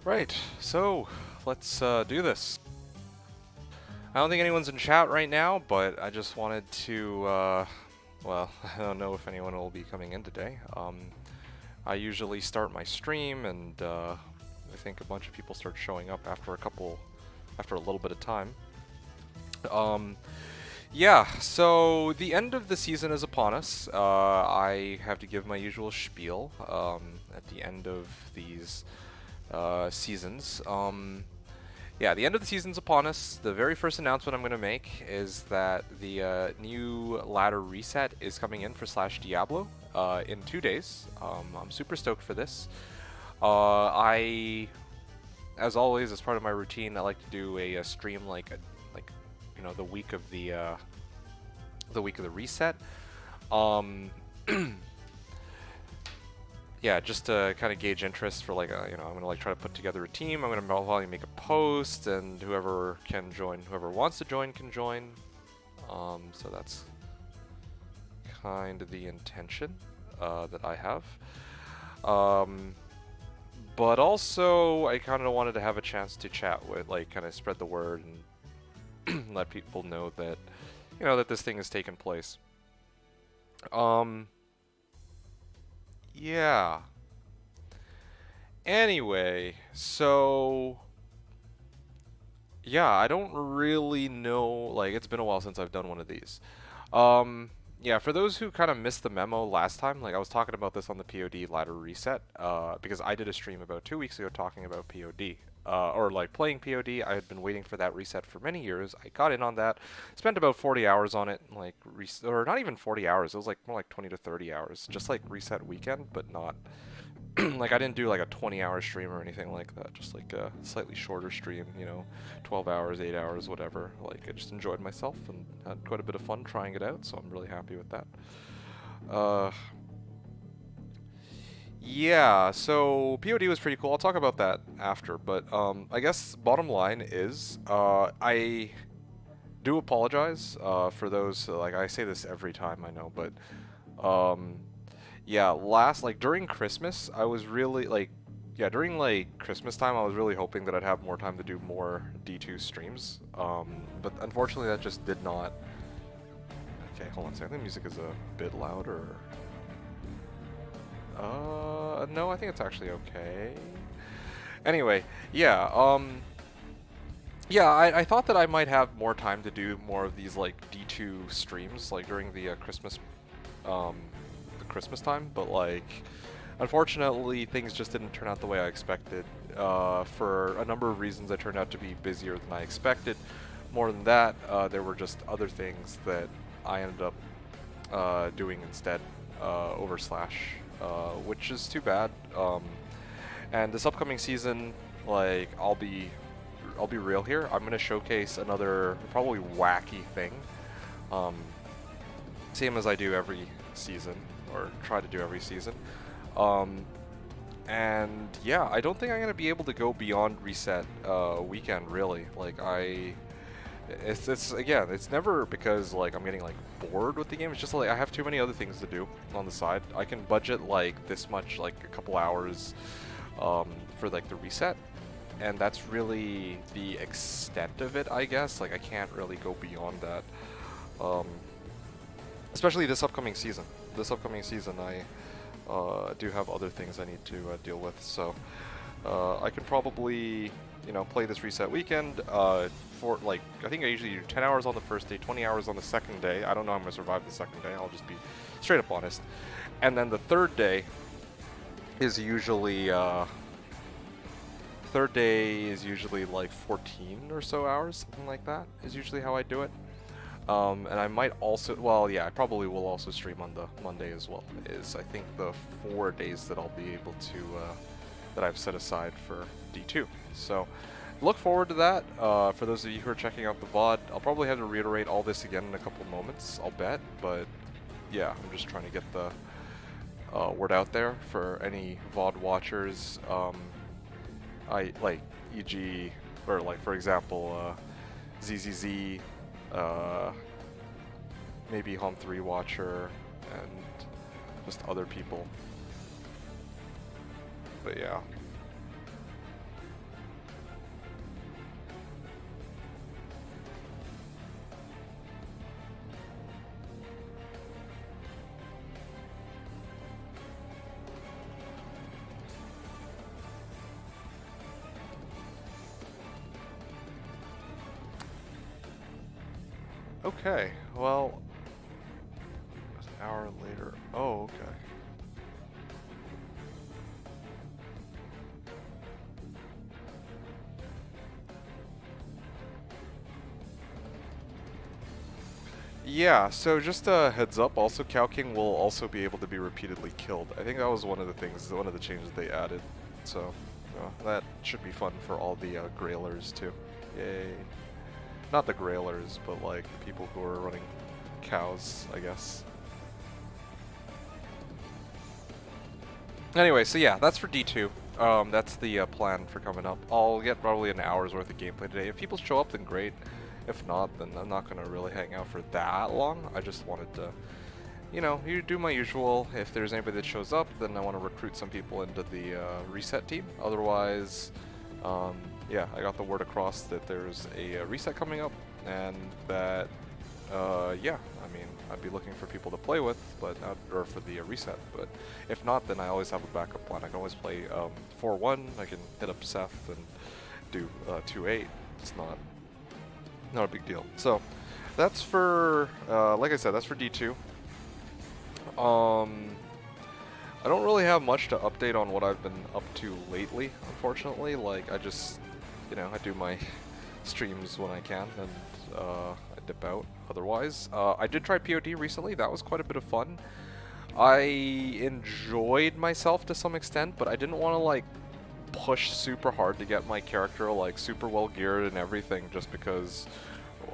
Right, so let's do this. I don't think anyone's in chat right now, but I just wanted to, well, I don't know if anyone will be coming in today. I usually start my stream, and I think a bunch of people start showing up after a little bit of time. Yeah, so the end of the season is upon us. I have to give my usual spiel at the end of these seasons. Yeah, the end of the season's upon us. The very first announcement I'm going to make is that the new ladder reset is coming in for Slashdiablo in 2 days. I'm super stoked for this. As always, as part of my routine, I like to do a stream you know, the week of the reset. Yeah, just to kind of gauge interest for you know, I'm gonna try to put together a team. I'm gonna probably make a post, and whoever can join, whoever wants to join can join. So that's kind of the intention that I have. But also, I kind of wanted to have a chance to chat with, kind of spread the word and let people know that, you know, that this thing has taken place. Yeah. Anyway, so yeah, I don't really know, it's been a while since I've done one of these. Yeah, for those who kind of missed the memo last time, I was talking about this on the POD ladder reset, because I did a stream about 2 weeks ago talking about POD. Or playing POD. I had been waiting for that reset for many years. I got in on that, spent about 40 hours on it, or not even 40 hours, it was more like 20 to 30 hours, just reset weekend, but not, I didn't do a 20-hour stream or anything like that, just a slightly shorter stream, you know, 12 hours, 8 hours, whatever. I just enjoyed myself and had quite a bit of fun trying it out, so I'm really happy with that. Yeah, so POD was pretty cool. I'll talk about that after, but I guess bottom line is I do apologize for those, I say this every time, I know, but yeah, during Christmas, I was really, yeah, during Christmas time, I was really hoping that I'd have more time to do more D2 streams, but unfortunately that just did not. Okay, hold on a second, the music is a bit louder. No, I think it's actually okay. Anyway, yeah, yeah, I thought that I might have more time to do more of these, D2 streams, during the Christmas time, but, unfortunately, things just didn't turn out the way I expected. For a number of reasons, I turned out to be busier than I expected. More than that, there were just other things that I ended up doing instead over Slash. Which is too bad. And this upcoming season, I'll be real here. I'm gonna showcase another probably wacky thing, same as I do every season, or try to do every season. And yeah, I don't think I'm gonna be able to go beyond reset weekend really. It's never because I'm getting bored with the game. It's just I have too many other things to do on the side. I can budget this much, a couple hours for the reset, and that's really the extent of it, I guess. I can't really go beyond that. Especially this upcoming season. I do have other things I need to deal with, so I can probably, you know, play this reset weekend for I think I usually do 10 hours on the first day, 20 hours on the second day. I don't know how I'm going to survive the second day, I'll just be straight up honest. And then the third day is usually 14 or so hours, something like that is usually how I do it. And I might also, well, yeah, I probably will also stream on the Monday as well, is I think the 4 days that I'll be able to, that I've set aside for D2. So look forward to that. For those of you who are checking out the VOD, I'll probably have to reiterate all this again in a couple moments, I'll bet, but yeah, I'm just trying to get the word out there for any VOD watchers. E.g., or for example, ZZZ, maybe Home 3 watcher, and just other people. But yeah. Okay, well, an hour later. Oh, okay. Yeah, so just a heads up, also Cow King will also be able to be repeatedly killed. I think that was one of the things, one of the changes they added. So, that should be fun for all the Grailers too. Yay. Not the Grailers, but like the people who are running cows, I guess. Anyway, so yeah, that's for D2. That's the plan for coming up. I'll get probably an hour's worth of gameplay today. If people show up, then great. If not, then I'm not going to really hang out for that long. I just wanted to, you know, you do my usual. If there's anybody that shows up, then I want to recruit some people into the reset team. Otherwise, yeah, I got the word across that there's a reset coming up, and that, yeah, I mean, I'd be looking for people to play with, but not, or for the reset. But if not, then I always have a backup plan. I can always play 4-1. I can hit up Seth and do 2-8. It's not a big deal. So that's for, like I said, that's for D2. I don't really have much to update on what I've been up to lately, unfortunately. Like, I just, you know, I do my streams when I can, and I dip out otherwise. I did try POD recently. That was quite a bit of fun. I enjoyed myself to some extent, but I didn't want to, like, push super hard to get my character, like, super well geared and everything, just because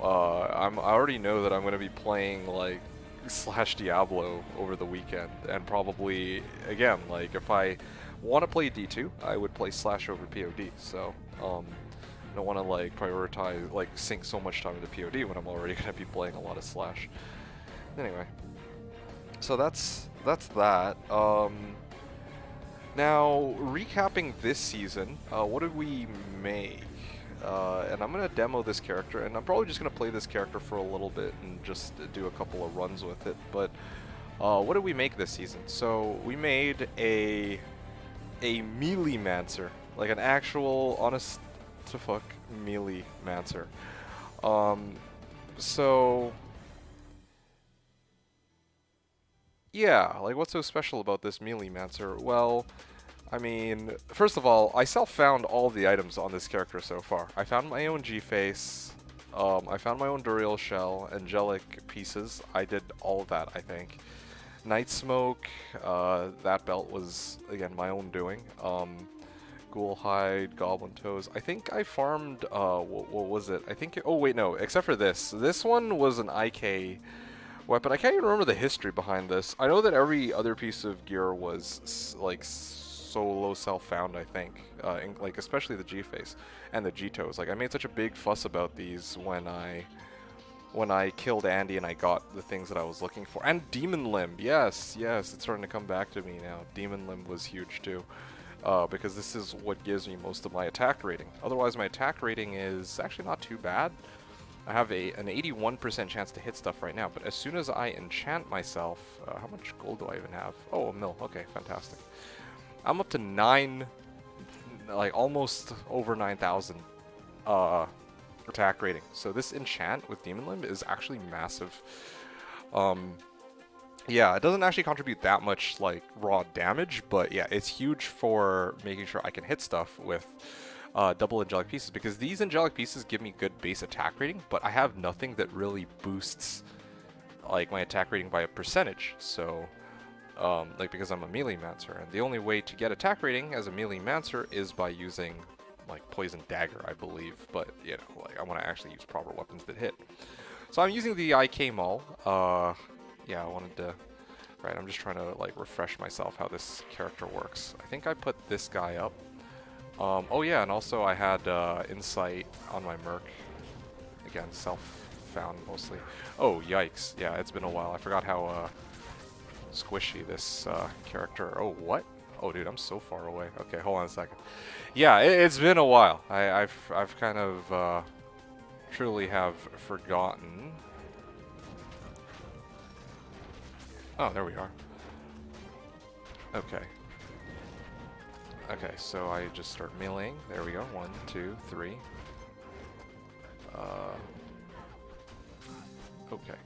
I already know that I'm going to be playing, like, Slashdiablo over the weekend, and probably, again, like, if I want to play D2, I would play Slash over POD, so, I don't want to, like, prioritize, like, sink so much time into POD when I'm already going to be playing a lot of Slash. Anyway, so that's that. Now, recapping this season, what did we make? And I'm going to demo this character, and I'm probably just going to play this character for a little bit and just do a couple of runs with it. But what did we make this season? So we made a Melee-mancer, like an actual, honest to fuck Melee-mancer. So yeah, like, what's so special about this Melee-mancer? Well, I mean, first of all, I self-found all the items on this character so far. I found my own G-Face, I found my own Duriel Shell, Angelic pieces. I did all of that, I think. Night Smoke, that belt was, again, my own doing. Ghoul Hide, Goblin Toes. I think I farmed, what was it? I think, oh wait, no, except for this. This one was an IK weapon. I can't even remember the history behind this. I know that every other piece of gear was, like, solo self-found, I think, like, especially the G-Face and the G-Toes. Like, I made such a big fuss about these when I killed Andy and I got the things that I was looking for. And Demon Limb, yes, it's starting to come back to me now. Demon Limb was huge too, because this is what gives me most of my attack rating. Otherwise, my attack rating is actually not too bad. I have an 81% chance to hit stuff right now, but as soon as I enchant myself, how much gold do I even have? Oh, a mil. Okay, fantastic. I'm up to 9, like almost over 9,000 attack rating. So this enchant with Demon Limb is actually massive. Yeah, it doesn't actually contribute that much, like, raw damage, but yeah, it's huge for making sure I can hit stuff with double angelic pieces, because these angelic pieces give me good base attack rating, but I have nothing that really boosts, like, my attack rating by a percentage. So like, because I'm a Melee-mancer, and the only way to get attack rating as a Melee-mancer is by using, like, Poison Dagger, I believe, but, you know, like, I want to actually use proper weapons that hit. So I'm using the IK Maul. Yeah, I wanted to, right, I'm just trying to, like, refresh myself how this character works. I think I put this guy up. Oh yeah, and also I had Insight on my Merc. Again, self-found mostly. Oh, yikes. Yeah, it's been a while. I forgot how squishy this character. Oh, what? Oh, dude, I'm so far away. Okay, hold on a second. Yeah, it's been a while. I've kind of truly have forgotten. Oh, there we are. Okay. Okay, so I just start meleeing. There we go. 1, 2, 3. Okay.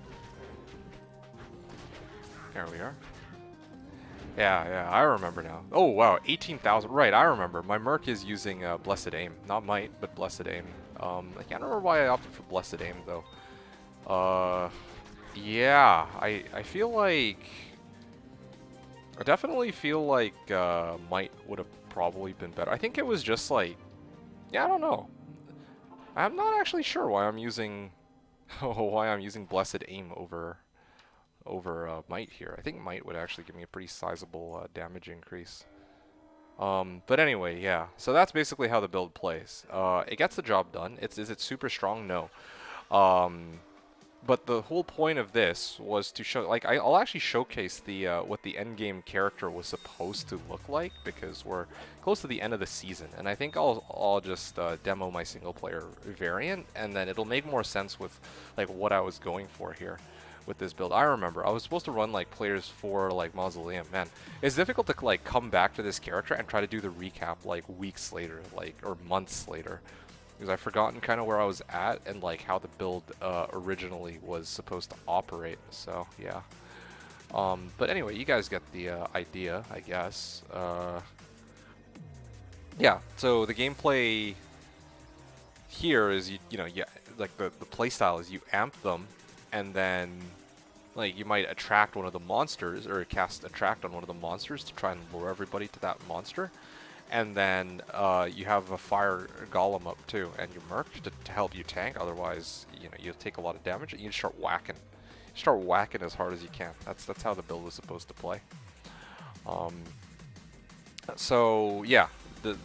There we are. Yeah, I remember now. Oh, wow, 18,000. Right, I remember. My Merc is using Blessed Aim. Not Might, but Blessed Aim. I can't remember why I opted for Blessed Aim, though. Yeah, I feel like... I definitely feel like Might would have probably been better. I think it was just like... Yeah, I don't know. I'm not actually sure why I'm using... why I'm using Blessed Aim over Might here. I think Might would actually give me a pretty sizable damage increase. But anyway, yeah. So that's basically how the build plays. It gets the job done. Is it super strong? No. But the whole point of this was to show, like, I'll actually showcase the what the endgame character was supposed to look like, because we're close to the end of the season, and I think I'll just demo my single player variant, and then it'll make more sense with like what I was going for here with this build. I remember I was supposed to run like players for like Mausoleum. Man, it's difficult to like come back to this character and try to do the recap like weeks later, like, or months later. Because I've forgotten kind of where I was at and like how the build originally was supposed to operate. So yeah. But anyway, you guys get the idea, I guess. Yeah. So the gameplay here is you know, like the play style is you amp them, and then like you might attract one of the monsters or cast attract on one of the monsters to try and lure everybody to that monster. And then you have a fire golem up too, and your Merc to help you tank. Otherwise, you know, you'll take a lot of damage, and you start whacking. Start whacking as hard as you can. That's how the build was supposed to play. So yeah,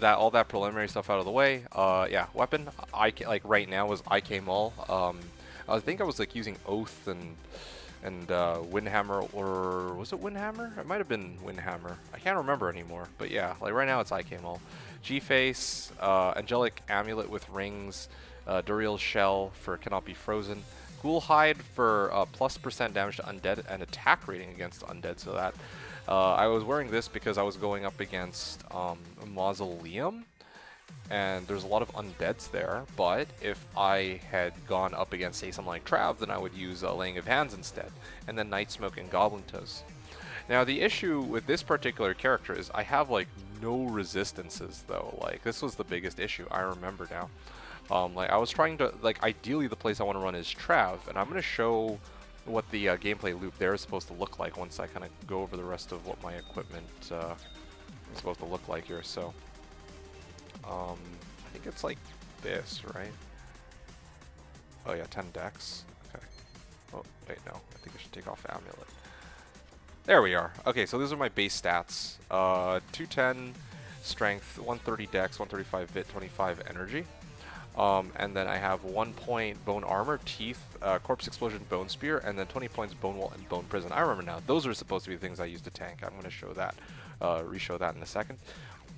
all that preliminary stuff out of the way. Yeah, weapon. Like right now is IK Maul. I think I was like using Oath and Windhammer, or was it Windhammer? It might have been Windhammer. I can't remember anymore. But yeah, like right now it's IK Maul. G-Face, Angelic Amulet with Rings, Duriel Shell for Cannot Be Frozen, Ghoul Hide for +% damage to Undead and attack rating against Undead. So that I was wearing this because I was going up against Mausoleum, and there's a lot of undeads there, but if I had gone up against, say, something like Trav, then I would use Laying of Hands instead, and then Night Smoke and Goblin Toes. Now, the issue with this particular character is I have, like, no resistances, though. Like, this was the biggest issue, I remember now. Like, I was trying to, like, ideally the place I want to run is Trav, and I'm going to show what the gameplay loop there is supposed to look like once I kind of go over the rest of what my equipment is supposed to look like here, so... I think it's like this, right? Oh yeah, 10 dex. Okay. Oh, wait, no. I think I should take off Amulet. There we are. Okay, so these are my base stats. 210 strength, 130 dex, 135 vit, 25 energy. And then I have 1 point bone armor, teeth, corpse explosion, bone spear, and then 20 points bone wall and bone prison. I remember now. Those are supposed to be the things I use to tank. I'm going to show that, re-show that in a second.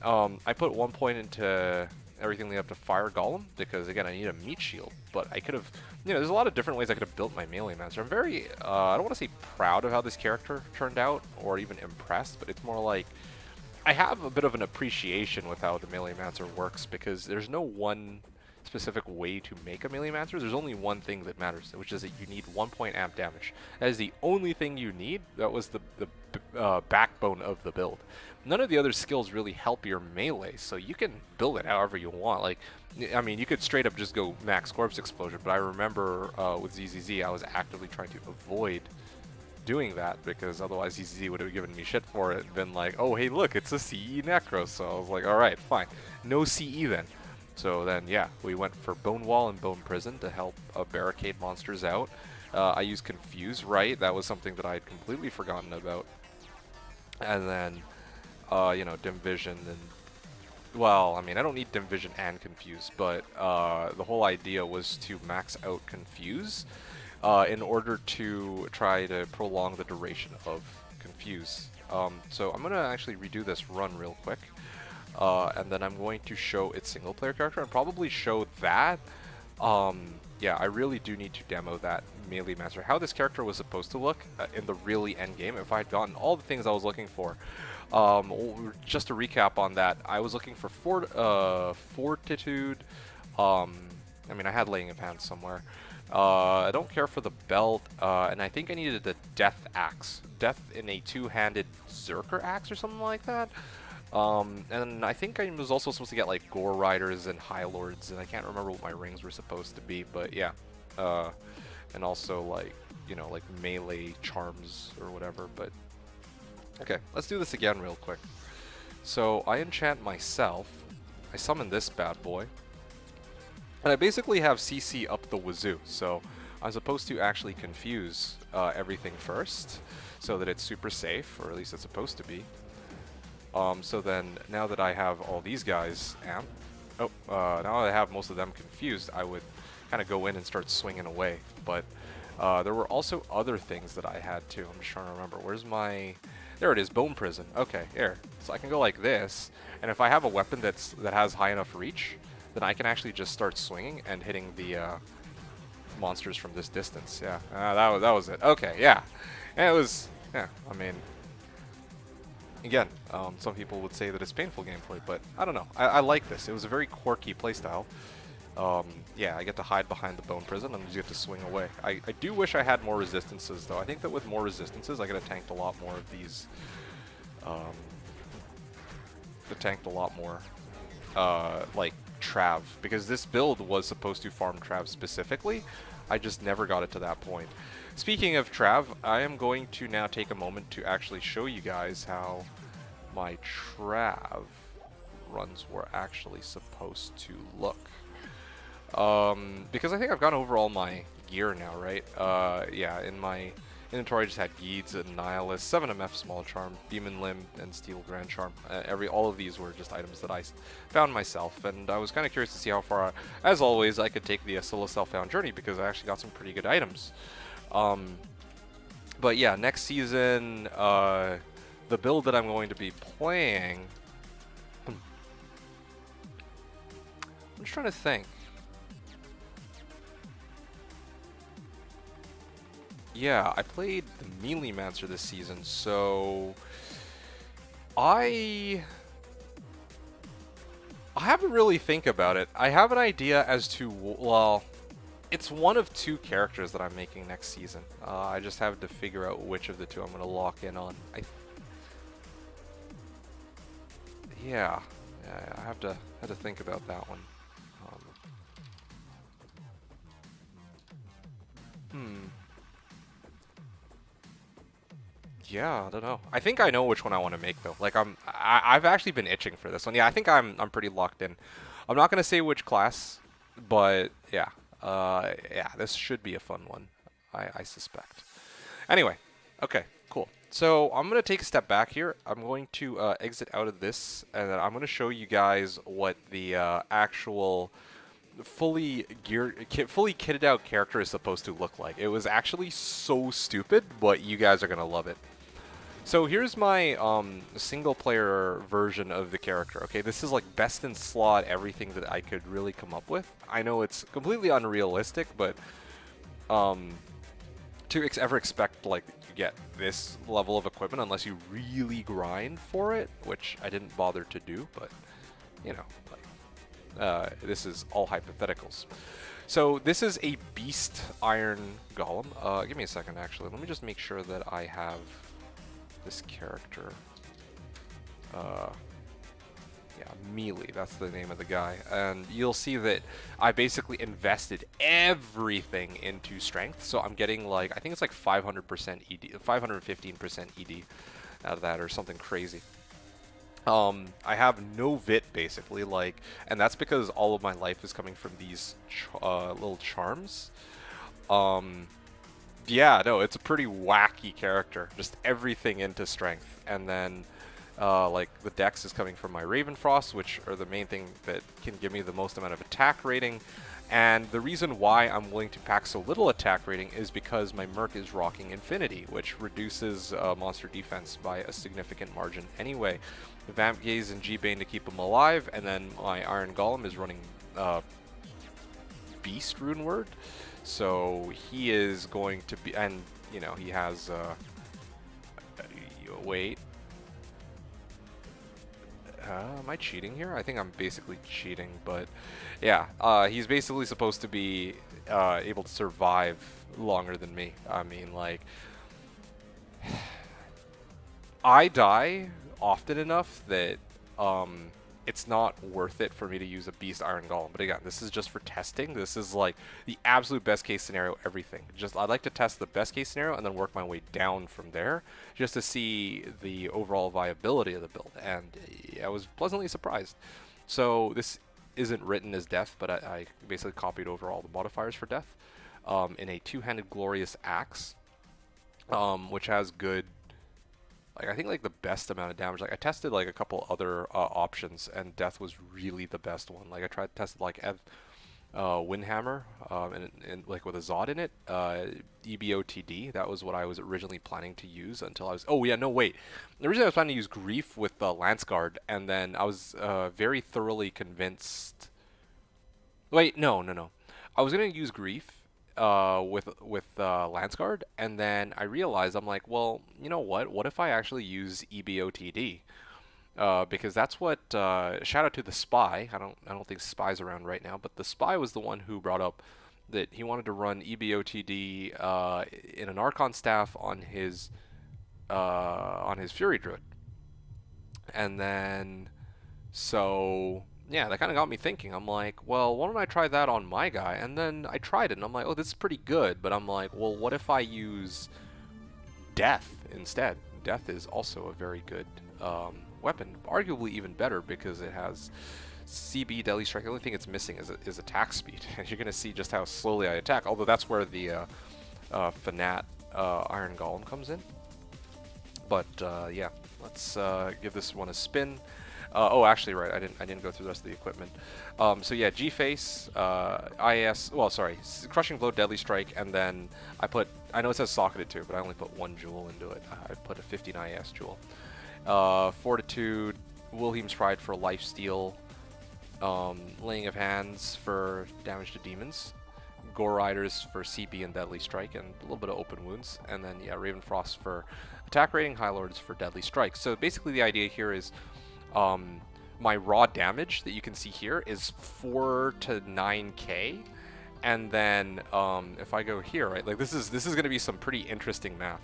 I put 1 point into everything leading up to Fire Golem, because again, I need a meat shield, but I could have, you know, there's a lot of different ways I could have built my melee master. I'm very, I don't want to say proud of how this character turned out, or even impressed, but it's more like, I have a bit of an appreciation with how the melee master works, because there's no one specific way to make a melee master. There's only one thing that matters, which is that you need 1 point amp damage. That is the only thing you need. That was the backbone of the build. None of the other skills really help your melee, so you can build it however you want. Like, I mean, you could straight up just go max corpse explosion, but I remember with ZZZ, I was actively trying to avoid doing that, because otherwise ZZZ would have given me shit for it and been like, oh, hey, look, it's a CE Necro. So I was like, all right, fine. No CE then. So then, yeah, we went for Bone Wall and Bone Prison to help barricade monsters out. I used Confuse, right? That was something that I had completely forgotten about. And then, you know, Dim Vision and... Well, I mean, I don't need Dim Vision and Confuse, but the whole idea was to max out Confuse in order to try to prolong the duration of Confuse. So I'm going to actually redo this run real quick. And then I'm going to show its single player character and probably show that. Yeah, I really do need to demo that melee master. How this character was supposed to look in the really end game if I had gotten all the things I was looking for. Just to recap on that, I was looking for Fortitude. I mean, I had Laying of Hands somewhere. I don't care for the belt, and I think I needed a death axe. Death in a two-handed Zerker axe or something like that. And I think I was also supposed to get like Gore Riders and High Lords, and I can't remember what my rings were supposed to be, but yeah. And also like, you know, like melee charms or whatever, but okay, let's do this again real quick. So I enchant myself, I summon this bad boy, and I basically have CC up the wazoo, so I'm supposed to actually confuse everything first, so that it's super safe, or at least it's supposed to be. So then, now that I have all these guys now that I have most of them confused, I would kind of go in and start swinging away. But there were also other things that I had too. I'm just trying to remember. Where's my... There it is, Bone Prison. Okay, here. So I can go like this, and if I have a weapon that has high enough reach, then I can actually just start swinging and hitting the monsters from this distance. Yeah, that was it. Okay, yeah. And it was... Yeah, I mean... Again, some people would say that it's painful gameplay, but I don't know. I like this. It was a very quirky playstyle. Yeah, I get to hide behind the Bone Prison and just get to swing away. I do wish I had more resistances, though. I think that with more resistances, I could have tanked a lot more of these. Like Trav, because this build was supposed to farm Trav specifically. I just never got it to that point. Speaking of Trav, I am going to now take a moment to actually show you guys how my Trav runs were actually supposed to look. Because I think I've gone over all my gear now, right? Yeah, in my inventory I just had Geeds and Nihilist, 7 MF Small Charm, Demon Limb, and Steel Grand Charm. All of these were just items that I found myself, and I was kind of curious to see how far, as always, I could take the solo self-found journey, because I actually got some pretty good items. But yeah, next season, the build that I'm going to be playing... I'm just trying to think. Yeah, I played the Melee Mancer this season, so... I haven't really think about it. I have an idea as to, well... It's one of two characters that I'm making next season. I just have to figure out which of the two I'm going to lock in on. Yeah, I have to think about that one. Yeah, I don't know. I think I know which one I want to make though. Like I've actually been itching for this one. Yeah, I think I'm pretty locked in. I'm not going to say which class, but yeah. Yeah, this should be a fun one, I suspect. Anyway, okay, cool. So I'm going to take a step back here. I'm going to exit out of this, and then I'm going to show you guys what the actual fully kitted out character is supposed to look like. It was actually so stupid, but you guys are going to love it. So here's my single-player version of the character. Okay, this is like best in slot everything that I could really come up with. I know it's completely unrealistic, but to ever expect like you get this level of equipment unless you really grind for it, which I didn't bother to do, but you know, like, this is all hypotheticals. So this is a Beast Iron Golem. Give me a second, actually. Let me just make sure that I have this character. Yeah, Melee, that's the name of the guy. And you'll see that I basically invested everything into strength. So I'm getting like, I think it's like 500% ED, 515% ED out of that or something crazy. I have no VIT basically, like, and that's because all of my life is coming from these little charms. Yeah, no, it's a pretty wacky character. Just everything into strength. And then, like, the dex is coming from my Ravenfrost, which are the main thing that can give me the most amount of attack rating. And the reason why I'm willing to pack so little attack rating is because my Merc is rocking Infinity, which reduces monster defense by a significant margin anyway. Vamp Gaze and G-Bane to keep him alive, and then my Iron Golem is running Beast Rune Word. So he is going to be, and you know, he has, wait. Am I cheating here? I think I'm basically cheating, but yeah, he's basically supposed to be able to survive longer than me. I mean, like, I die often enough that it's not worth it for me to use a Beast Iron Golem. But again, this is just for testing. This is like the absolute best case scenario, everything. Just I'd like to test the best case scenario and then work my way down from there just to see the overall viability of the build. And I was pleasantly surprised. So this isn't written as death, but I basically copied over all the modifiers for death in a two-handed glorious axe, which has good, like, I think like the best amount of damage. Like I tested like a couple other options, and death was really the best one. Like I tried tested like Windhammer, and like with a Zod in it, EBOTD. That was what I was originally planning to use until I was. Oh yeah, no wait. Originally I was planning to use Grief with Lance Guard, and then I was very thoroughly convinced. Wait, no. I was gonna use Grief with Lance Guard, and then I realized I'm like, well, you know what? What if I actually use EBOTD? Because that's what shout out to the Spy. I don't think Spy's around right now, but the Spy was the one who brought up that he wanted to run EBOTD in an Archon staff on his Fury Druid, and then so. Yeah, that kind of got me thinking. I'm like, well, why don't I try that on my guy? And then I tried it, and I'm like, oh, this is pretty good. But I'm like, well, what if I use Death instead? Death is also a very good weapon, arguably even better because it has CB, Deadly Strike. The only thing it's missing is attack speed. And you're going to see just how slowly I attack, although that's where the Fanat Iron Golem comes in. But yeah, let's give this one a spin. Oh, actually, right. I didn't go through the rest of the equipment. So yeah, G-Face, IS. Well, sorry, Crushing Blow, Deadly Strike, and then I know it says socketed too, but I only put one jewel into it. I put a 15 IS jewel. Fortitude, Wilhelm's Pride for lifesteal, Laying of Hands for damage to demons, Gore Riders for CP and Deadly Strike, and a little bit of open wounds, and then yeah, Raven Frost for attack rating, High Lords for Deadly Strike. So basically, the idea here is. My raw damage that you can see here is 4 to 9k, and then if I go here, right, like this is going to be some pretty interesting math.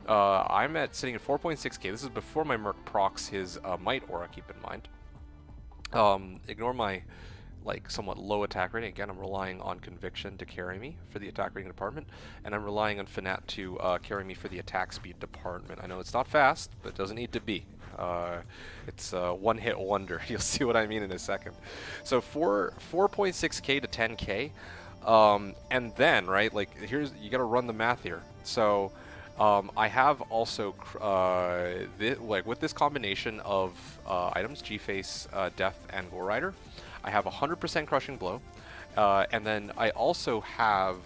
I'm sitting at 4.6k. This is before my Merc procs his Might Aura. Keep in mind. Ignore my like somewhat low attack rating. Again, I'm relying on Conviction to carry me for the attack rating department, and I'm relying on Fanat to carry me for the attack speed department. I know it's not fast, but it doesn't need to be. It's a one-hit wonder. You'll see what I mean in a second. So 4.6k to 10k, and then right, like you got to run the math here. So I have also like with this combination of items, G-Face, Death, and Gore Rider, I have 100% Crushing Blow, and then I also have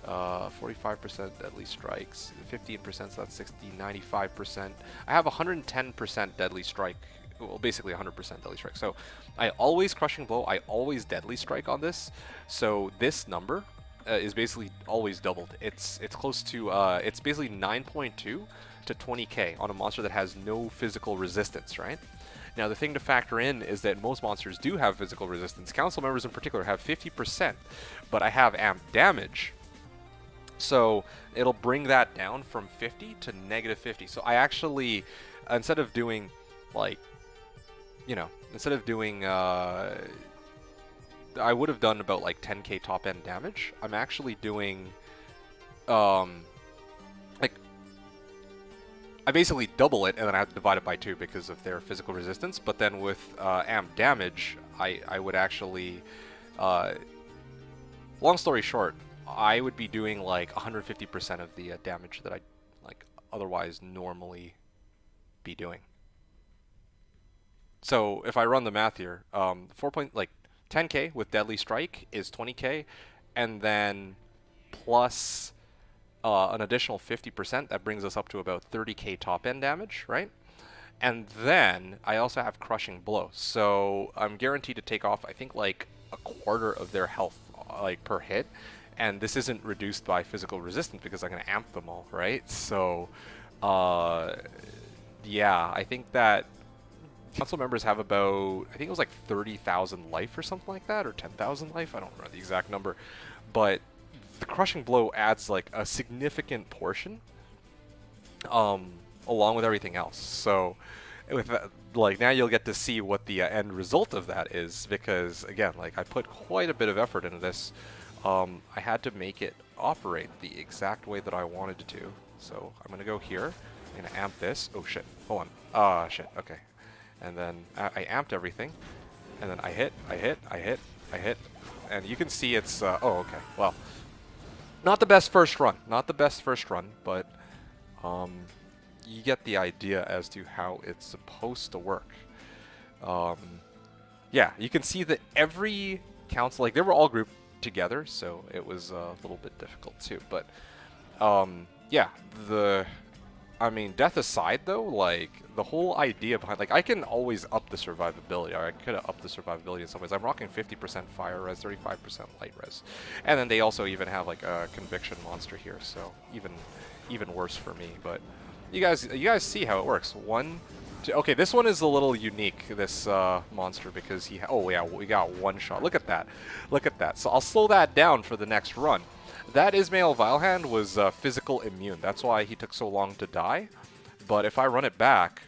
45% Deadly Strikes, 15%, so that's 60, 95%. I have 110% Deadly Strike, well, basically 100% Deadly Strike. So I always Crushing Blow, I always Deadly Strike on this. So this number is basically always doubled. It's close to, it's basically 9.2 to 20k on a monster that has no physical resistance, right? Now, the thing to factor in is that most monsters do have physical resistance. Council members in particular have 50%, but I have amp damage. So it'll bring that down from 50 to negative 50. So I actually, instead of doing, like, you know, instead of doing, I would have done about like 10k top end damage. I'm actually doing, like, I basically double it, and then I have to divide it by 2 because of their physical resistance. But then with amp damage, I would actually, long story short, I would be doing like 150% of the damage that I'd like otherwise normally be doing. So if I run the math here, 10k with Deadly Strike is 20k, and then plus an additional 50%, that brings us up to about 30k top end damage, right? And then I also have Crushing Blow, so I'm guaranteed to take off, I think, like a quarter of their health, like per hit. And this isn't reduced by physical resistance because I'm going to amp them all, right? So, yeah, I think that council members have about, I think it was like 30,000 life or something like that, or 10,000 life. I don't remember the exact number, but the crushing blow adds like a significant portion, along with everything else. So with that, like, now you'll get to see what the end result of that is, because again, like, I put quite a bit of effort into this. I had to make it operate the exact way that I wanted it to. So I'm gonna go here. I'm gonna amp this. Oh shit! Hold on. Ah shit. Okay. And then I amped everything, and then I hit, and you can see it's. Oh okay. Well, not the best first run. Not the best first run, but you get the idea as to how it's supposed to work. Yeah, you can see that every council, like, they were all grouped together, so it was a little bit difficult too. But yeah, I mean, death aside though, like, the whole idea behind, like, I can always up the survivability, or I could have upped the survivability in some ways. I'm rocking 50% fire res, 35% light res, and then they also even have like a conviction monster here, so even worse for me. But you guys see how it works. Okay, this one is a little unique, this monster, because oh yeah, we got one shot. Look at that. Look at that. So I'll slow that down for the next run. That Ismail Vilehand was physical immune. That's why he took so long to die. But if I run it back,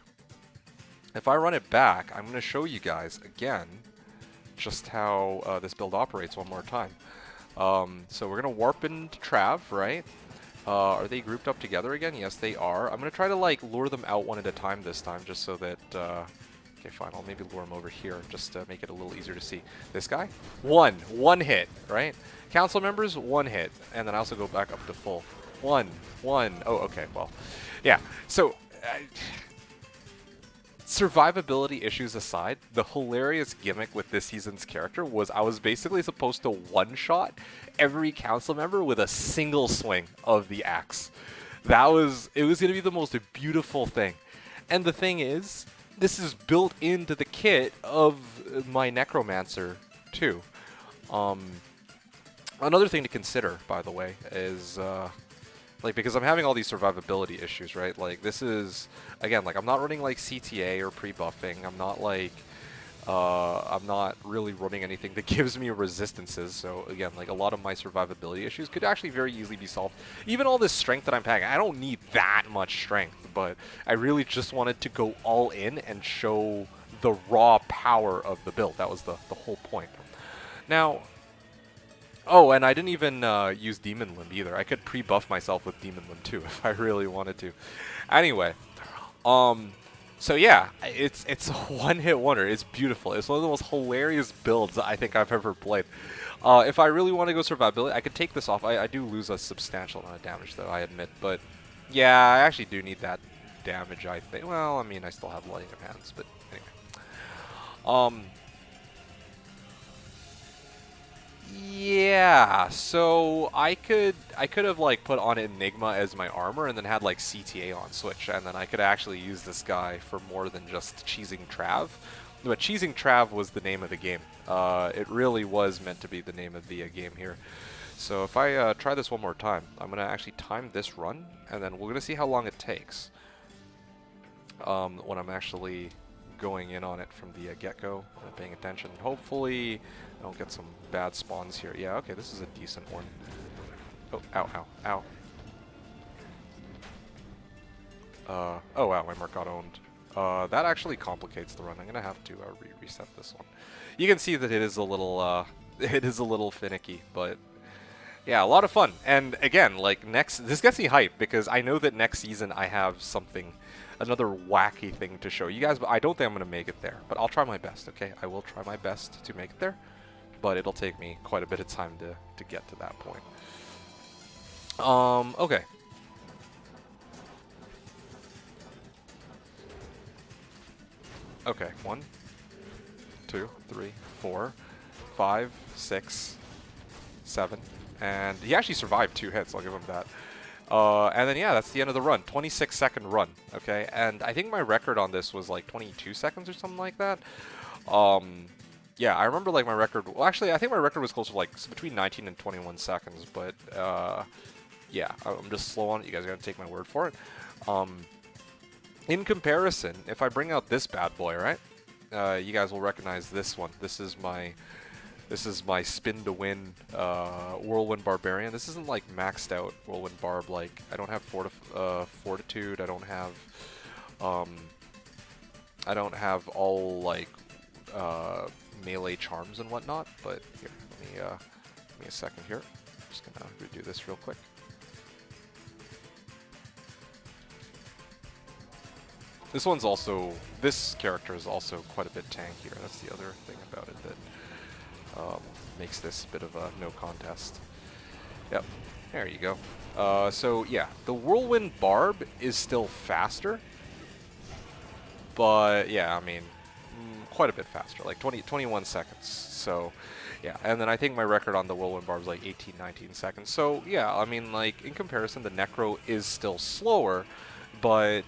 I'm going to show you guys again just how this build operates one more time. So we're going to warp into Trav, right? Are they grouped up together again? Yes, they are. I'm going to try to, like, lure them out one at a time this time, just so that... okay, fine. I'll maybe lure them over here, just to make it a little easier to see. This guy? One hit, right? Council members, one hit. And then I also go back up to full. One. Oh, okay, well. Yeah, so... survivability issues aside, the hilarious gimmick with this season's character was I was basically supposed to one-shot every council member with a single swing of the axe. It was going to be the most beautiful thing. And the thing is, this is built into the kit of my Necromancer too. Another thing to consider, by the way, is... like, because I'm having all these survivability issues, right? Like, this is, again, like, I'm not running, like, CTA or pre-buffing. I'm not, like, I'm not really running anything that gives me resistances. So, again, like, a lot of my survivability issues could actually very easily be solved. Even all this strength that I'm packing, I don't need that much strength, but I really just wanted to go all in and show the raw power of the build. That was the whole point. Now... oh, and I didn't even use Demon Limb either. I could pre-buff myself with Demon Limb too if I really wanted to. Anyway, so yeah, it's a one-hit wonder. It's beautiful. It's one of the most hilarious builds I think I've ever played. If I really want to go survivability, I could take this off. I do lose a substantial amount of damage, though, I admit. But yeah, I actually do need that damage, I think. Well, I mean, I still have Light of Hands, but anyway. Yeah, so I could have, like, put on Enigma as my armor and then had, like, CTA on switch, and then I could actually use this guy for more than just cheesing Trav. But cheesing Trav was the name of the game. It really was meant to be the name of the game here. So if I try this one more time, I'm going to actually time this run, and then we're going to see how long it takes when I'm actually going in on it from the get-go, paying attention. Hopefully I don't get some bad spawns here. Yeah, okay, this is a decent one. Oh, ow, ow, ow. Oh wow, my mark got owned. That actually complicates the run. I'm gonna have to reset this one. You can see that it is a little finicky, but yeah, a lot of fun. And again, like, this gets me hyped because I know that next season I have another wacky thing to show you guys, but I don't think I'm gonna make it there. But I'll try my best, okay? I will try my best to make it there, but it'll take me quite a bit of time to get to that point. Okay. Okay, 1, 2, 3, 4, 5, 6, 7, and he actually survived 2 hits, I'll give him that. And then, yeah, that's the end of the run. 26-second run, okay? And I think my record on this was, like, 22 seconds or something like that. Yeah, I remember, like, my record... well, actually, I think my record was closer to, like, between 19 and 21 seconds, but, yeah, I'm just slow on it. You guys are going to take my word for it. In comparison, if I bring out this bad boy, right? you guys will recognize this one. This is my spin to win Whirlwind Barbarian. This isn't like maxed out Whirlwind Barb. Like I don't have Fortitude. I don't have all like melee charms and whatnot. But here, give me a second here. I'm just gonna redo this real quick. This character is also quite a bit tankier. That's the other thing about it that makes this a bit of a no contest. Yep, there you go. So yeah, the Whirlwind Barb is still faster, but yeah, I mean, quite a bit faster, like 21 seconds. So yeah, and then I think my record on the Whirlwind Barb is like 18, 19 seconds. So yeah, I mean, like in comparison, the Necro is still slower, but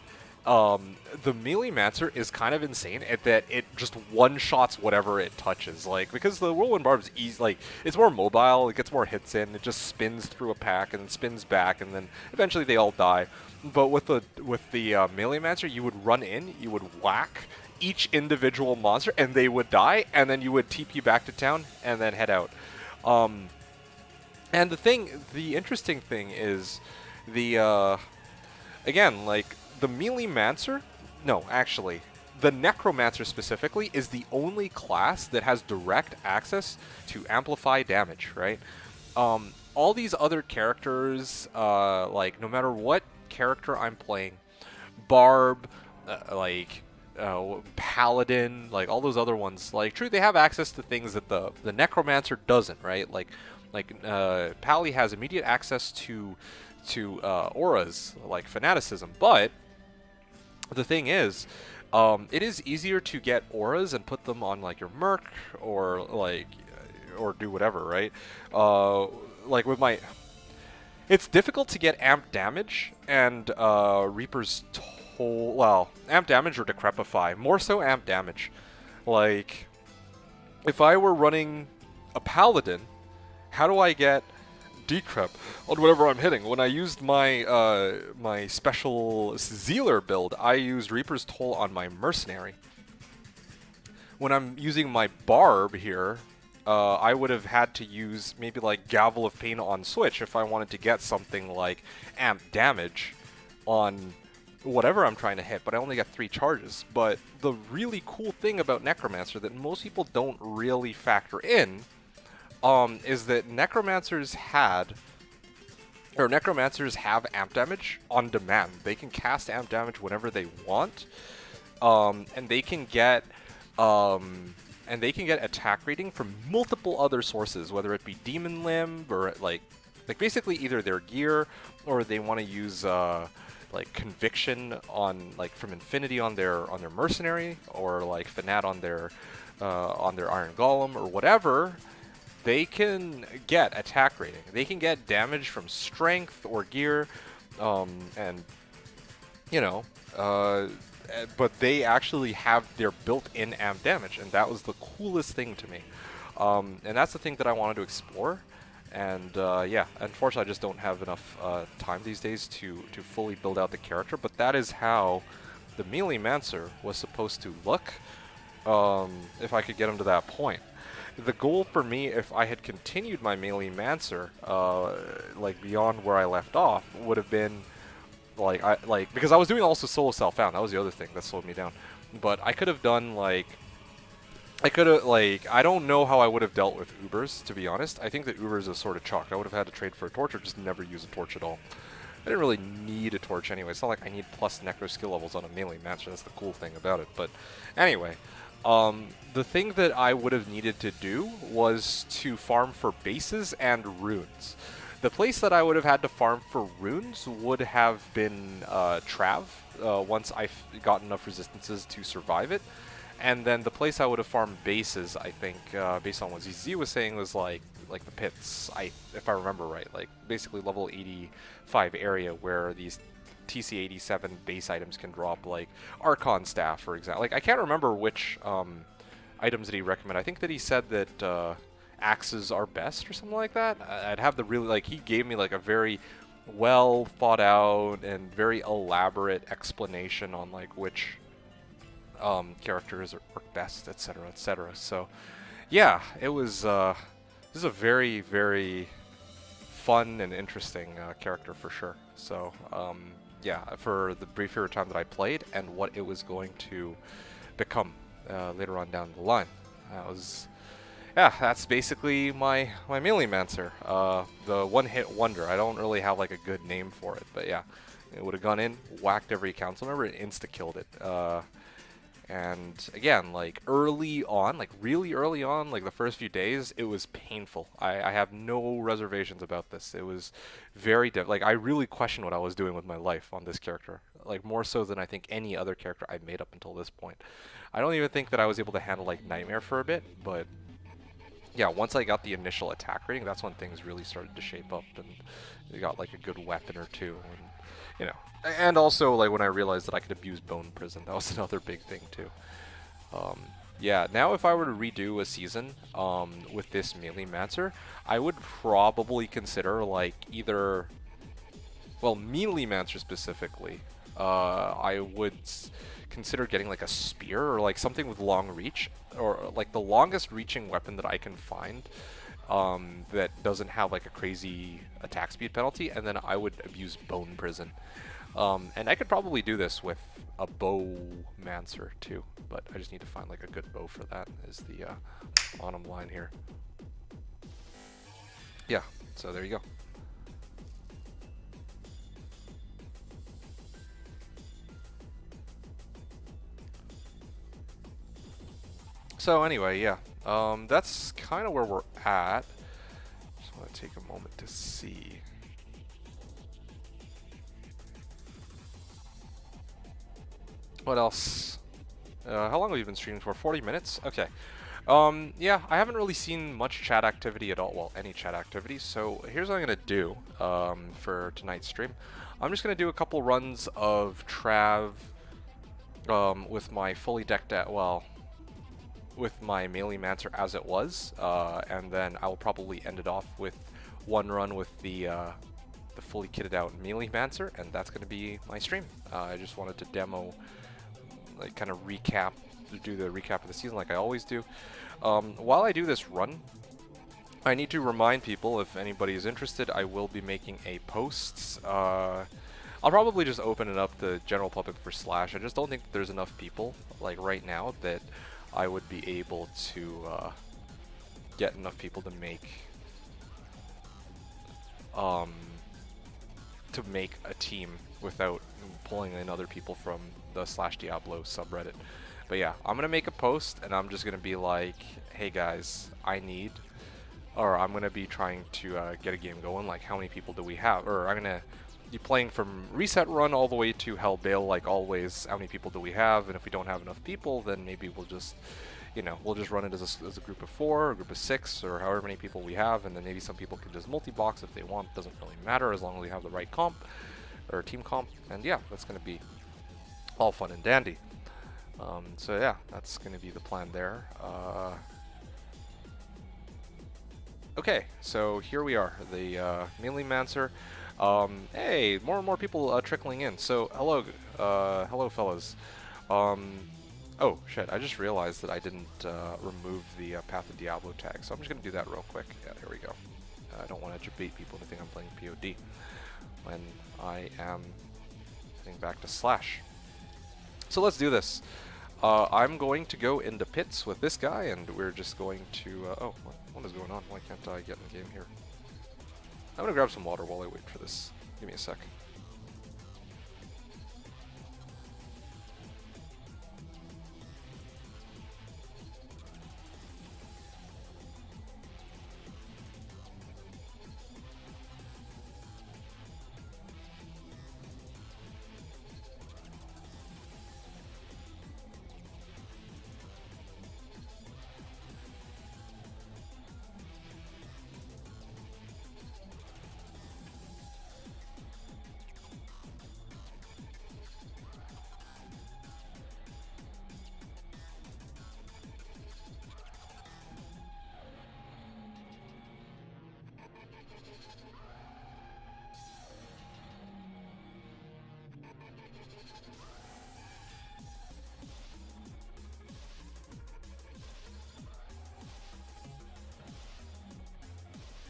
the Melee Mancer is kind of insane at that it just one-shots whatever it touches. Like, because the Whirlwind Barb is easy, like, it's more mobile, it gets more hits in, it just spins through a pack and then spins back, and then eventually they all die. But with the Melee Mancer, you would run in, you would whack each individual monster, and they would die, and then you would TP back to town, and then head out. And the interesting thing is again, like, the Melee Mancer, no, actually, the Necromancer specifically is the only class that has direct access to amplify damage, right? All these other characters, like, no matter what character I'm playing, Barb, Paladin, like, all those other ones, like, true, they have access to things that the Necromancer doesn't, right? Like Pally has immediate access to auras, like Fanaticism, but the thing is, it is easier to get auras and put them on like your Merc or do whatever, right? Like with my, it's difficult to get amp damage and Reaper's Toll. Well, amp damage or Decrepify, more so amp damage. Like, if I were running a Paladin, how do I get decrep on whatever I'm hitting? When I used my my special Zealer build, I used Reaper's Toll on my Mercenary. When I'm using my Barb here, I would have had to use maybe like Gavel of Pain on Switch if I wanted to get something like amp damage on whatever I'm trying to hit, but I only got 3 charges. But the really cool thing about Necromancer that most people don't really factor in is that Necromancers have amp damage on demand. They can cast amp damage whenever they want, and they can get attack rating from multiple other sources, whether it be Demon Limb or like basically either their gear, or they want to use like Conviction on from Infinity on their Mercenary, or like Fanat on their Iron Golem or whatever. They can get attack rating. They can get damage from strength or gear, and you know, but they actually have their built-in amp damage, and that was the coolest thing to me. And that's the thing that I wanted to explore. And yeah, unfortunately, I just don't have enough time these days to fully build out the character. But that is how the Melee Mancer was supposed to look, if I could get him to that point. The goal for me, if I had continued my Melee Mancer, like beyond where I left off, would have been because I was doing also solo self-found. That was the other thing that slowed me down. But I could have done I don't know how I would have dealt with Ubers, to be honest. I think that Ubers is sort of chalked. I would have had to trade for a torch or just never use a torch at all. I didn't really need a torch anyway. It's not like I need plus Necro skill levels on a Melee Mancer. That's the cool thing about it. But anyway, the thing that I would have needed to do was to farm for bases and runes. The place that I would have had to farm for runes would have been Trav, once I got enough resistances to survive it. And then the place I would have farmed bases, I think, based on what ZZ was saying, was like the pits, if I remember right, like basically level 85 area where these TC87 base items can drop, like Archon Staff, for example. Like, I can't remember which items that he recommended. I think that he said that axes are best or something like that. I'd have the really, he gave me like a very well thought out and very elaborate explanation on like which characters work best, etc., etc. So, yeah, it was. This is a very, very fun and interesting character for sure. So, yeah, for the brief period of time that I played and what it was going to become later on down the line, that was. Yeah, that's basically my Melee-Mancer. The one-hit wonder. I don't really have like a good name for it, but yeah, it would have gone in, whacked every council member, and insta-killed it. And again, like early on, like really early on, like the first few days, it was painful. I have no reservations about this. It was very like I really questioned what I was doing with my life on this character, like more so than I think any other character I've made up until this point. I don't even think that I was able to handle like Nightmare for a bit, but yeah, once I got the initial attack rating, that's when things really started to shape up, and you got like a good weapon or two, and you know. And also, like when I realized that I could abuse Bone Prison, that was another big thing too. Yeah, now if I were to redo a season with this Melee-Mancer, I would probably consider like either, well, Melee-Mancer specifically. I would consider getting like a spear or like something with long reach, or like the longest reaching weapon that I can find that doesn't have like a crazy attack speed penalty, and then I would abuse Bone Prison. And I could probably do this with a Bow-Mancer too, but I just need to find like a good bow for that, is the bottom line here. Yeah, so there you go. So anyway, yeah, that's kind of where we're at. Just want to take a moment to see. What else? How long have you been streaming for? 40 minutes? Okay. Yeah, I haven't really seen much chat activity at all. Well, any chat activity. So here's what I'm going to do for tonight's stream. I'm just going to do a couple runs of Trav with my fully decked out, well, with my Melee-Mancer as it was. And then I will probably end it off with one run with the fully kitted out Melee-Mancer, and that's going to be my stream. I just wanted to demo, like kind of do the recap of the season like I always do. While I do this run, I need to remind people, if anybody is interested, I will be making a post. I'll probably just open it up to general public for Slash. I just don't think there's enough people, like right now, that I would be able to get enough people to make a team without pulling in other people from the Slashdiablo subreddit. But yeah, I'm gonna make a post and I'm just gonna be like, hey guys, I'm gonna be trying to get a game going, like how many people do we have, or I'm gonna be playing from reset run all the way to Hell Bale like always, how many people do we have, and if we don't have enough people, then maybe we'll just, you know, we'll just run it as a group of 4, or a group of 6, or however many people we have, and then maybe some people can just multi-box if they want. Doesn't really matter as long as we have the right comp, or team comp, and yeah, that's gonna be all fun and dandy. So yeah, that's going to be the plan there. Okay, so here we are, the Melee-Mancer. Hey, more and more people trickling in. So hello, hello fellas. Oh shit, I just realized that I didn't remove the Path of Diablo tag, so I'm just going to do that real quick. Yeah, there we go. I don't want to bait people to think I'm playing POD when I am heading back to Slash. So let's do this. I'm going to go into pits with this guy, and we're just going to... oh, what is going on? Why can't I get in game here? I'm going to grab some water while I wait for this. Give me a sec.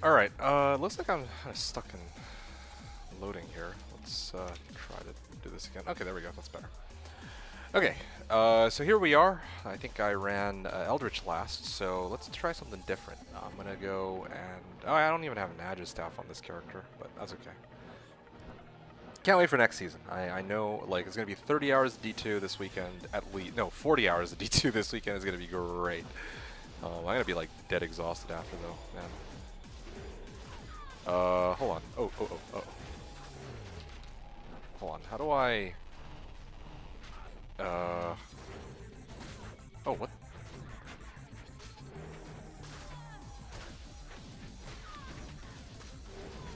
Alright, looks like I'm kind of stuck in loading here. Let's try to do this again. Okay, there we go. That's better. Okay, so here we are. I think I ran Eldritch last, so let's try something different. I'm gonna go and... Oh, I don't even have an Aegis staff on this character, but that's okay. Can't wait for next season. I know, like, it's gonna be 30 hours of D2 this weekend at least. No, 40 hours of D2 this weekend is gonna be great. I'm gonna be, like, dead exhausted after, though, man. Hold on. Oh. Hold on. How do I... Oh, what?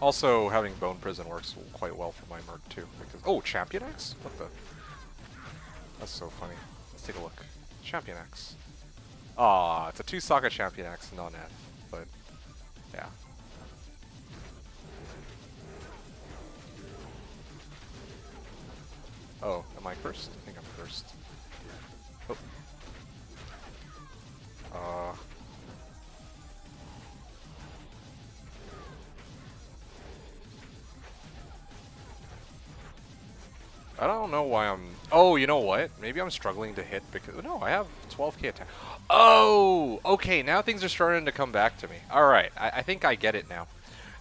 Also, having Bone Prison works quite well for my Merc, too. Because... Oh, Champion X? What the... That's so funny. Let's take a look. Champion X. Ah, it's a 2-socket Champion X, non-net. But, yeah. Oh, am I first? I think I'm first. Oh. I don't know why I'm... Oh, you know what? Maybe I'm struggling to hit because... No, I have 12k attack. Oh! Okay, now things are starting to come back to me. Alright, I think I get it now.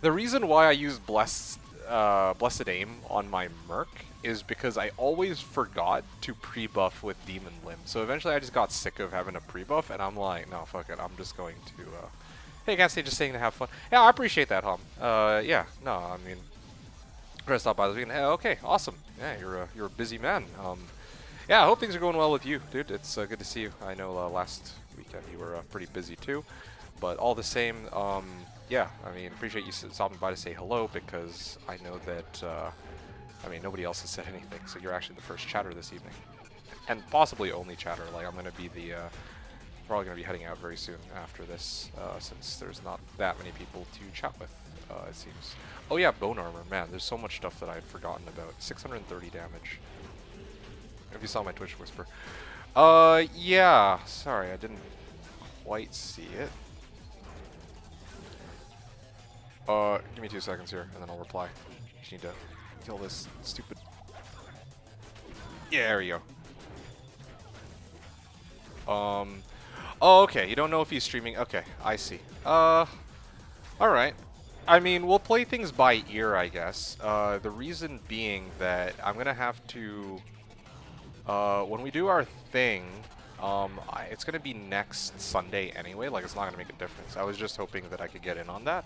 The reason why I use Blessed Aim on my Merc is because I always forgot to pre-buff with Demon Limb. So eventually I just got sick of having a pre-buff, and I'm like, no, fuck it, I'm just going to... Hey, can't say just saying to have fun. Yeah, I appreciate that, Hom. Yeah, no, I mean... I'm gonna stop by this weekend. Hey, okay, awesome. Yeah, you're a busy man. Yeah, I hope things are going well with you, dude. It's good to see you. I know last weekend you were pretty busy too, but all the same, yeah. I mean, appreciate you stopping by to say hello because I know that I mean nobody else has said anything, so you're actually the first chatter this evening, and possibly only chatter. Like I'm gonna be the probably gonna be heading out very soon after this since there's not that many people to chat with. It seems. Oh yeah, bone armor. Man, there's so much stuff that I'd forgotten about. 630 damage. If you saw my Twitch whisper. Yeah. Sorry, I didn't quite see it. Give me 2 seconds here, and then I'll reply. Just need to kill this stupid... Yeah, there we go. Oh, okay. You don't know if he's streaming. Okay, I see. Alright. I mean, we'll play things by ear, I guess. The reason being that I'm gonna have to... when we do our thing, it's gonna be next Sunday anyway. Like, it's not gonna make a difference. I was just hoping that I could get in on that.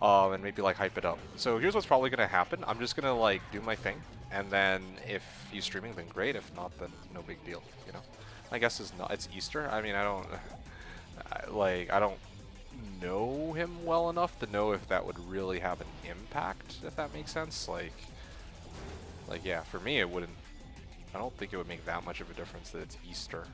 And maybe, like, hype it up. So here's what's probably gonna happen. I'm just gonna, like, do my thing. And then if he's streaming, then great. If not, then no big deal, you know? I guess it's Easter. I mean, I don't know him well enough to know if that would really have an impact, if that makes sense. Like yeah, for me it wouldn't. I don't think it would make that much of a difference that it's Easter.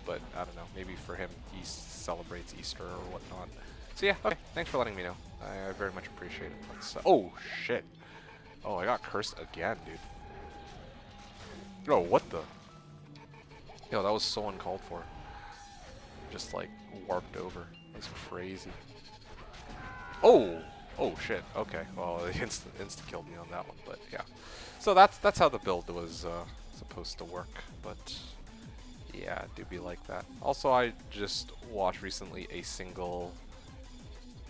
But I don't know. Maybe for him, he celebrates Easter or whatnot. So yeah, okay. Thanks for letting me know. I very much appreciate it. Let's, oh shit! Oh, I got cursed again, dude. Oh, what the? Yo, that was so uncalled for. Just like warped over. That's crazy. Oh! Oh shit. Okay. Well, it insta killed me on that one, but yeah. So that's how the build was supposed to work, but yeah, it do be like that. Also, I just watched recently a single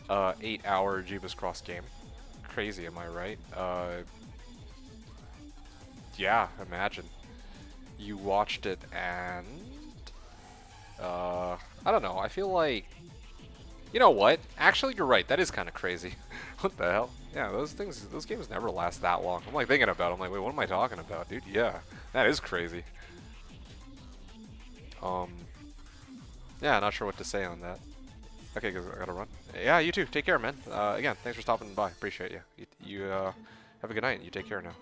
8-hour Jeebus Cross game. Crazy, am I right? Yeah, imagine. You watched it and I don't know, I feel like, you know what? Actually, you're right. That is kind of crazy. What the hell? Yeah, those games never last that long. I'm like thinking about it. I'm like, wait, what am I talking about, dude? Yeah, that is crazy. Yeah, not sure what to say on that. Okay, because I gotta run. Yeah, you too. Take care, man. Again, thanks for stopping by. Appreciate you. You have a good night. You take care now.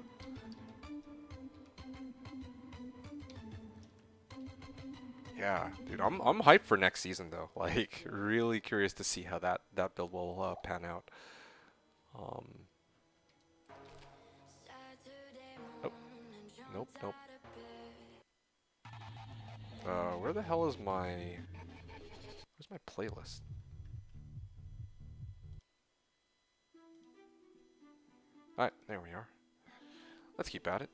Yeah, dude, I'm hyped for next season though. Like, really curious to see how that build will pan out. Oh, nope. Where the hell is my... Where's my playlist? Alright, there we are. Let's keep at it.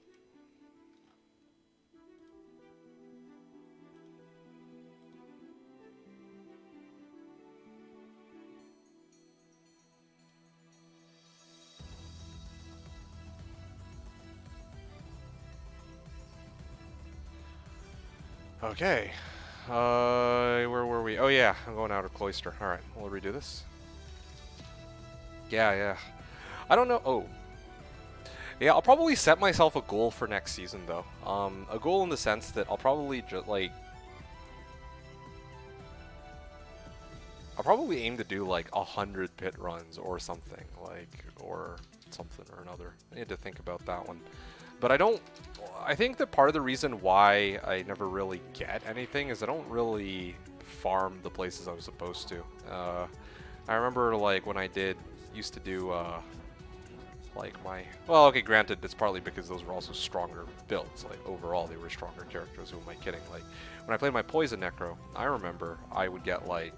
Okay. Where were we? Oh yeah, I'm going Outer Cloister. Alright, we'll redo this. Yeah. I don't know. Oh. Yeah, I'll probably set myself a goal for next season, though. A goal in the sense that I'll probably just, like... I'll probably aim to do, like, 100 pit runs or something, like, or something or another. I need to think about that one. But I think that part of the reason why I never really get anything is I don't really farm the places I was supposed to. I remember, like, when I used to do, like well, okay, granted, it's partly because those were also stronger builds. Like, overall, they were stronger characters. Who am I kidding? Like, when I played my Poison Necro, I remember I would get, like,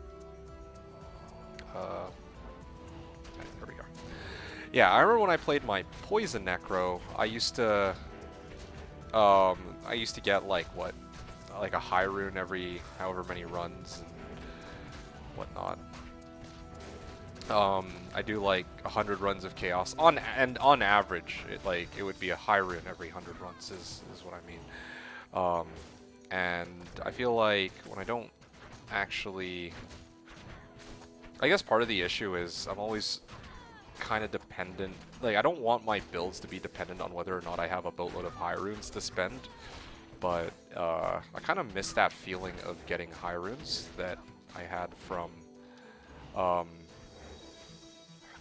there we go. Yeah, I remember when I played my Poison Necro, I used to get, like, what? Like a high rune every however many runs and whatnot. I do like 100 runs of Chaos on average. It would be a high rune every 100 runs is what I mean. And I feel like when I don't actually, I guess part of the issue is I'm always kind of dependent. Like, I don't want my builds to be dependent on whether or not I have a boatload of high runes to spend. But I kind of miss that feeling of getting high runes that I had from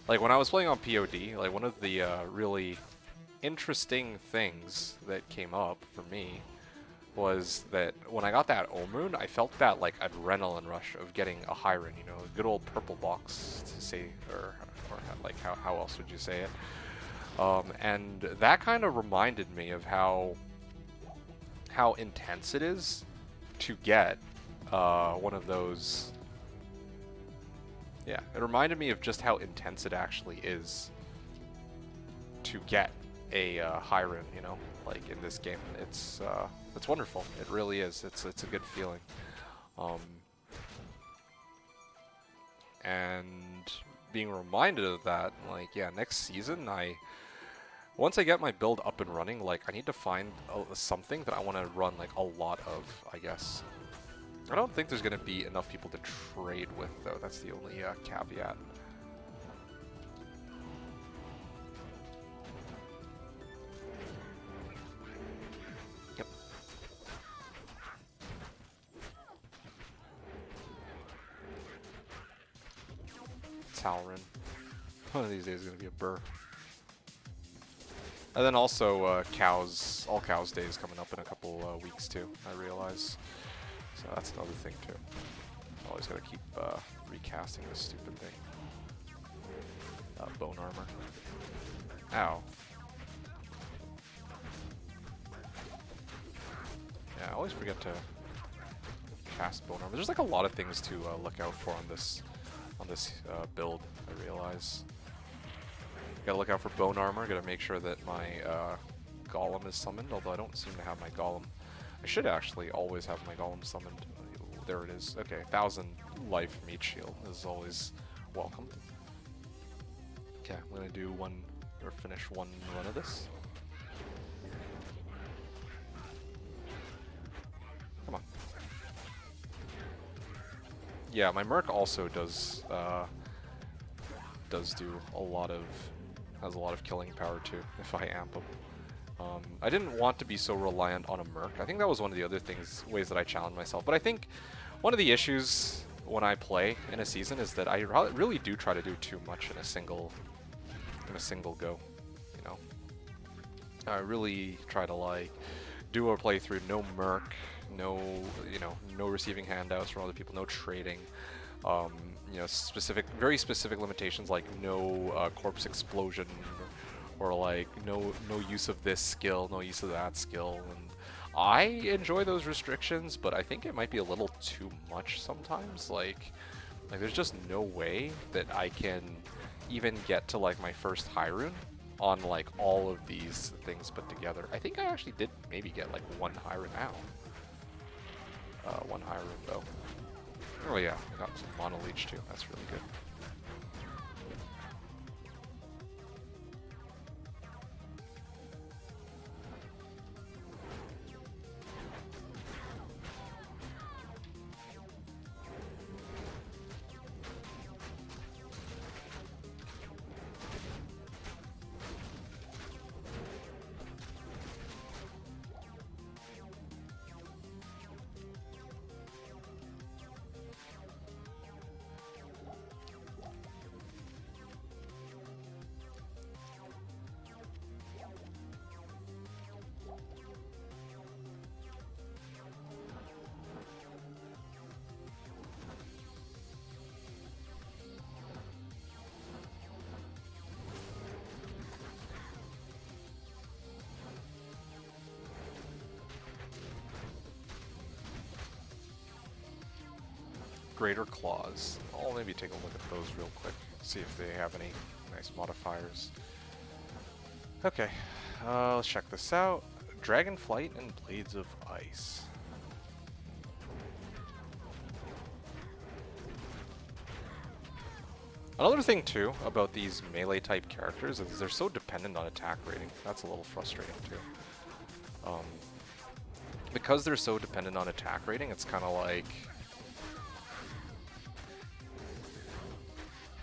like when I was playing on POD. Like, one of the really interesting things that came up for me was that when I got that Ohm rune, I felt that, like, adrenaline rush of getting a high rune, you know, a good old purple box to say, or like how else would you say it? And that kind of reminded me of how intense it is to get one of those. Yeah, it reminded me of just how intense it actually is to get a high rune, you know, like in this game. It's wonderful. It really is. It's a good feeling. And being reminded of that, like, yeah, next season, once I get my build up and running, like, I need to find something that I want to run, like, a lot of, I guess. I don't think there's going to be enough people to trade with, though. That's the only caveat. Yep. Talrin. One of these days is going to be a burr. And then also All Cows Day is coming up in a couple weeks too, I realize. So that's another thing too. Always gotta keep recasting this stupid thing. Bone armor. Ow. Yeah, I always forget to cast bone armor. There's like a lot of things to look out for on this build, I realize. Gotta look out for bone armor, gotta make sure that my golem is summoned, although I don't seem to have my golem. I should actually always have my golem summoned. There it is. Okay, 1000 life meat shield is always welcome. Okay, I'm gonna do finish one run of this. Come on. Yeah, my Merc also does do has a lot of killing power too, if I amp him. I didn't want to be so reliant on a Merc. I think that was one of the other ways that I challenged myself. But I think one of the issues when I play in a season is that I really do try to do too much in a single go, you know. I really try to, like, do a playthrough, no Merc, no receiving handouts from other people, no trading. You know, very specific limitations like no corpse explosion, or like no use of this skill, no use of that skill. And I enjoy those restrictions, but I think it might be a little too much sometimes. Like there's just no way that I can even get to, like, my first high rune on like all of these things put together. I think I actually did maybe get like one high rune now. One high rune though. Oh yeah, I got some mono leech too. That's really good. Greater Claws. I'll maybe take a look at those real quick, see if they have any nice modifiers. Okay, let's check this out. Dragonflight and Blades of Ice. Another thing too about these melee type characters is they're so dependent on attack rating. That's a little frustrating too. Because they're so dependent on attack rating, it's kind of like...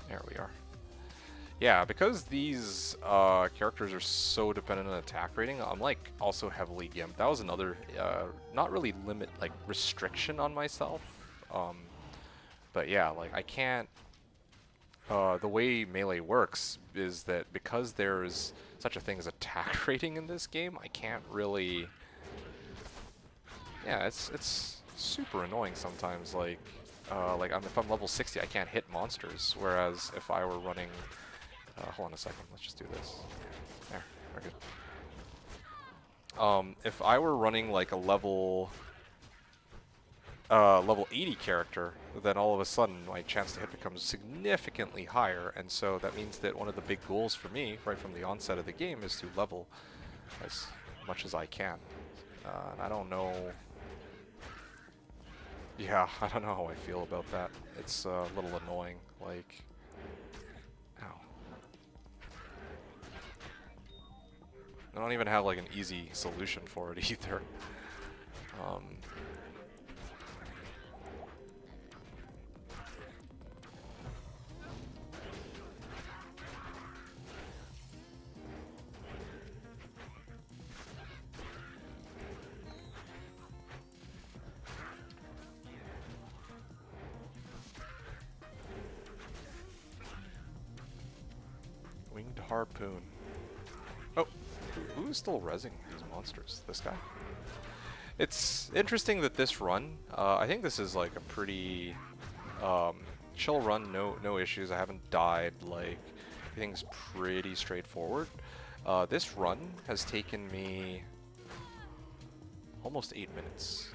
There we are. Yeah, because these characters are so dependent on attack rating, I'm like also heavily gimped. That was another, not really limit, like restriction on myself. But yeah, like I can't, the way Melee works is that because there's such a thing as attack rating in this game, I can't really, yeah, it's super annoying sometimes, like if I'm level 60, I can't hit monsters, whereas if I were running, hold on a second, let's just do this. There, we're good. If I were running like a level 80 character, then all of a sudden my chance to hit becomes significantly higher, and so that means that one of the big goals for me, right from the onset of the game, is to level as much as I can. And I don't know... Yeah, I don't know how I feel about that. It's a little annoying, like... Ow. I don't even have like an easy solution for it either. Winged Harpoon. Oh, who's still rezzing these monsters? This guy? It's interesting that this run, I think this is like a pretty chill run, no issues. I haven't died, like everything's pretty straightforward. This run has taken me almost 8 minutes.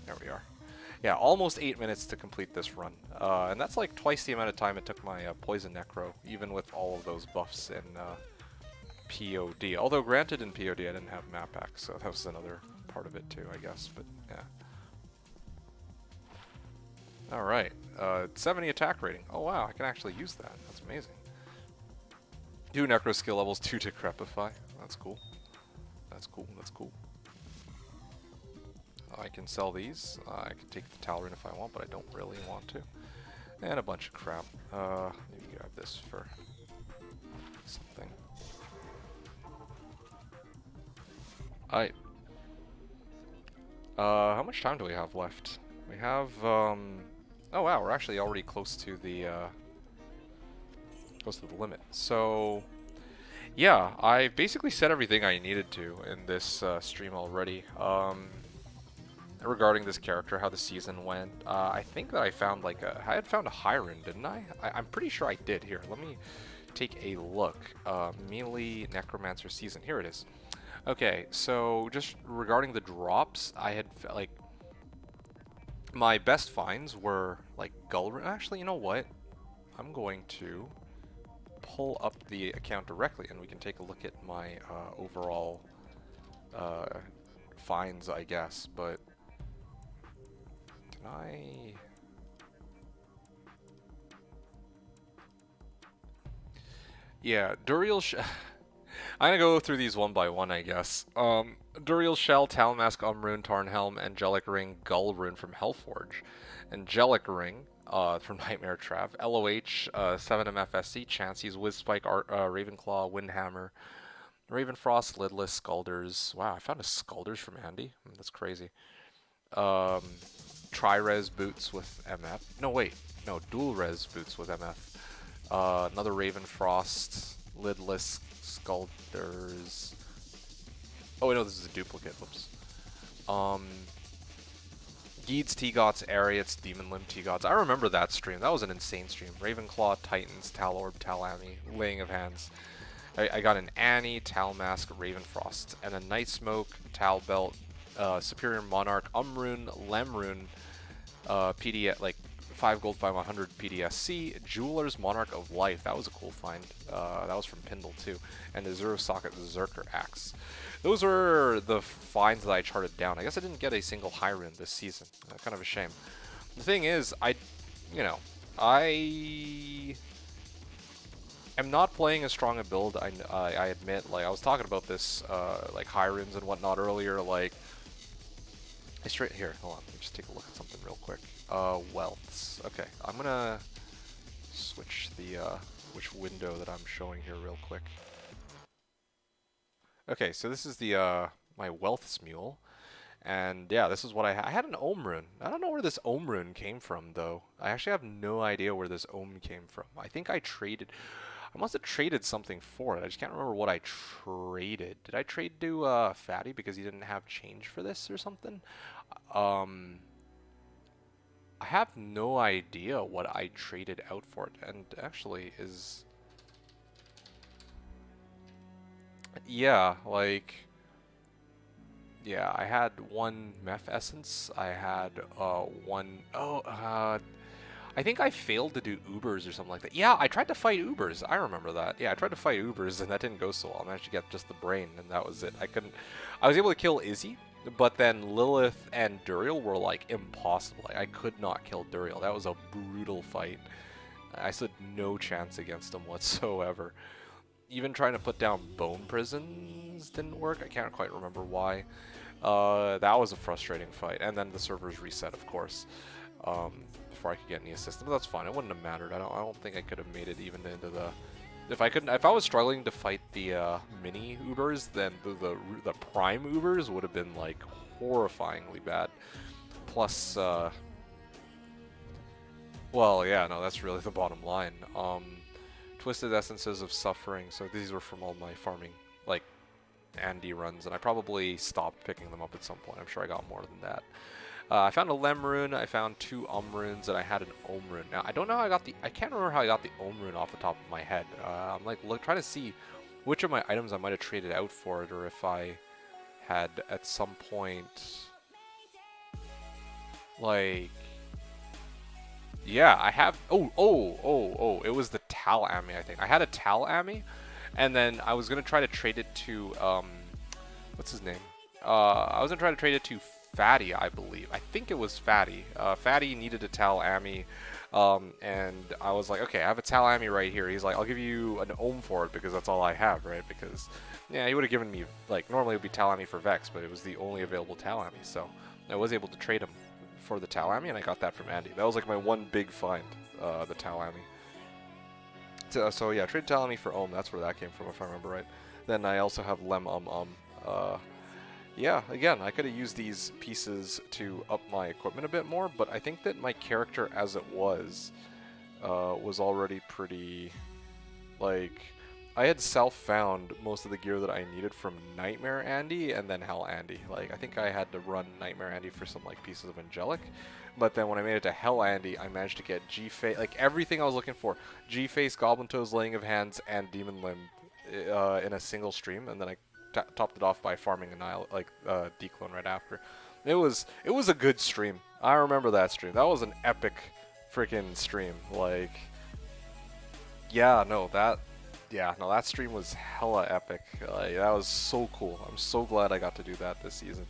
There we are. Yeah, almost 8 minutes to complete this run. And that's like twice the amount of time it took my Poison Necro, even with all of those buffs in POD. Although granted in POD I didn't have map packs, so that was another part of it too, I guess, but yeah. Alright, 70 attack rating. Oh wow, I can actually use that. That's amazing. 2 Necro skill levels, 2 Decrepify. That's cool. That's cool, that's cool. I can sell these. I can take the Talryn if I want, but I don't really want to. And a bunch of crap. Maybe grab this for something. Alright. How much time do we have left? We have, oh wow, we're actually already close to the limit. So, yeah, I basically said everything I needed to in this stream already. Regarding this character, how the season went, I think that I found like I had found a Hiren, didn't I? I'm pretty sure I did. Here, let me take a look. Melee Necromancer season. Here it is. Okay, so just regarding the drops, I had like my best finds were like Gull. Actually, you know what? I'm going to pull up the account directly and we can take a look at my overall finds, I guess. But can I? Yeah, Duriel. I'm gonna go through these one by one, I guess. Duriel Shell, Talmask, Umrune, Tarnhelm, Angelic Ring, Gull Rune from Hellforge, Angelic Ring from Nightmare Trap, LOH, 7Mf SC, Chansey's, Wizspike, Ravenclaw, Windhammer, Ravenfrost, Lidless, Scalders. Wow, I found a Scalders from Andy. That's crazy. Tri-Res boots with MF. No, wait. No, dual res boots with MF. Another Ravenfrost, Lidless, Scalders. Oh, no, this is a duplicate. Whoops. Geeds, T-Gots, Ariats, Demon Limb, T-Gots. I remember that stream. That was an insane stream. Ravenclaw, Titans, Talorb, Talami, Laying of Hands. I got an Annie, Talmask, Ravenfrost, and a Night Smoke, Talbelt, Superior Monarch, Umrune, Lemrune, PD, like 5 gold, 500 PDSC, Jeweler's Monarch of Life. That was a cool find. That was from Pindle too. And the Zero Socket Zerker Axe. Those were the finds that I charted down. I guess I didn't get a single high rune this season. Kind of a shame. The thing is, I am not playing as strong a build. I admit. Like I was talking about this, like high runes and whatnot earlier. Like, straight here. Hold on. Let me just take a look at something real quick. Wealths. Okay, I'm gonna switch the which window that I'm showing here real quick. Okay, so this is the my Wealths mule, and yeah, this is what I had an Ohm rune. I don't know where this Ohm rune came from though. I actually have no idea where this Ohm came from. I think I traded. I must have traded something for it. I just can't remember what I traded. Did I trade to Fatty because he didn't have change for this or something? I have no idea what I traded out for it, and actually is... Yeah, like... Yeah, I had one Meph Essence, I had one... I think I failed to do Ubers or something like that. Yeah, I tried to fight Ubers. I remember that. Yeah, I tried to fight Ubers and that didn't go so well. I managed to get just the brain and that was it. I was able to kill Izzy, but then Lilith and Duriel were like impossible. Like, I could not kill Duriel. That was a brutal fight. I stood no chance against him whatsoever. Even trying to put down Bone Prisons didn't work. I can't quite remember why. That was a frustrating fight. And then the servers reset, of course. Before I could get any assistance, but that's fine. It wouldn't have mattered. I don't think I could have made it even into the. If I was struggling to fight the mini Ubers, then the prime Ubers would have been like horrifyingly bad. Plus, well, yeah, no, that's really the bottom line. Twisted Essences of Suffering. So these were from all my farming, like Andy runs, and I probably stopped picking them up at some point. I'm sure I got more than that. I found a Lem rune, I found 2 runes, and I had an Ohm rune. Now, I don't know how I can't remember how I got the Ohm rune off the top of my head. I'm like trying to see which of my items I might have traded out for it, or if I had at some point, like, yeah, I have, it was the Tal Ami, I think. I had a Tal Ami, and then I was going to try to trade it to, what's his name? I was going to try to trade it to Fatty, I believe. I think it was Fatty. Fatty needed a Tal Ami, and I was like, okay, I have a Tal Ami right here. He's like, I'll give you an Ohm for it because that's all I have, right? Because, yeah, he would have given me, like, normally it would be Tal Ami for Vex, but it was the only available Tal Ami, so I was able to trade him for the Tal Ami, and I got that from Andy. That was, like, my one big find, the Tal Ami. So yeah, trade Tal Ami for Ohm. That's where that came from, if I remember right. Then I also have Lem Yeah, again, I could have used these pieces to up my equipment a bit more, but I think that my character as it was already pretty, like, I had self-found most of the gear that I needed from Nightmare Andy and then Hell Andy. Like, I think I had to run Nightmare Andy for some, like, pieces of Angelic, but then when I made it to Hell Andy, I managed to get G-Face, like, everything I was looking for. G-Face, Goblin Toes, Laying of Hands, and Demon Limb in a single stream, and then I topped it off by farming Declone right after. It was a good stream. I remember that stream. That was an epic freaking stream. Like, yeah, no, that yeah, no, that stream was hella epic. That was so cool. I'm so glad I got to do that this season.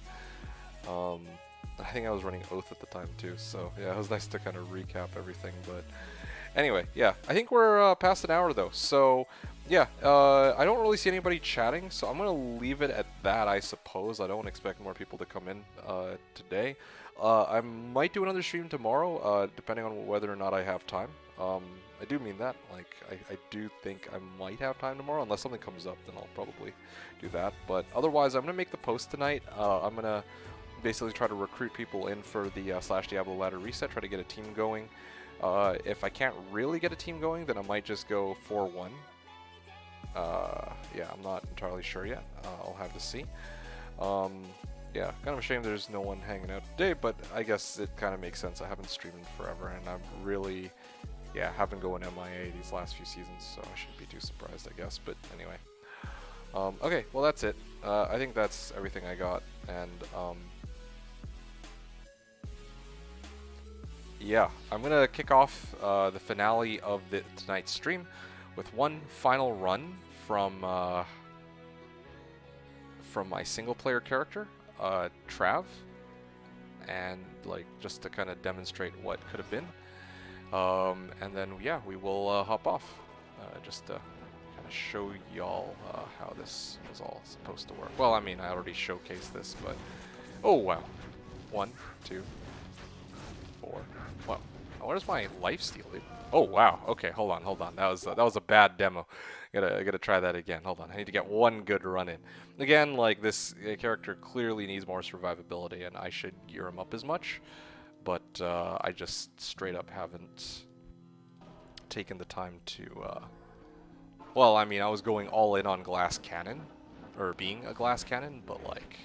I think I was running Oath at the time too, so yeah, it was nice to kind of recap everything. But anyway, yeah, I think we're past an hour though, so yeah, I don't really see anybody chatting, so I'm gonna leave it at that, I suppose. I don't expect more people to come in today. I might do another stream tomorrow, depending on whether or not I have time. I do mean that. Like, I do think I might have time tomorrow. Unless something comes up, then I'll probably do that. But otherwise, I'm going to make the post tonight. I'm going to basically try to recruit people in for the Slashdiablo ladder reset, try to get a team going. If I can't really get a team going, then I might just go 4-1. Yeah, I'm not entirely sure yet. I'll have to see. Yeah, kind of a shame there's no one hanging out today, but I guess it kind of makes sense. I haven't streamed in forever, and I'm really, yeah, have been going MIA these last few seasons, so I shouldn't be too surprised, I guess. But anyway, okay, well that's it. I think that's everything I got, and yeah, I'm gonna kick off the finale of tonight's stream with one final run from my single-player character, Trav, and like just to kind of demonstrate what could have been, and then yeah, we will hop off just to kind of show y'all how this was all supposed to work. Well, I mean, I already showcased this, but oh wow, 1, 2, 4. Wow, where's my lifesteal? Oh wow. Okay, hold on. That was a bad demo. I gotta try that again. Hold on. I need to get one good run in. Again, like this character clearly needs more survivability, and I should gear him up as much. But I just straight up haven't taken the time to. Well, I mean, I was going all in on glass cannon, or being a glass cannon, but like,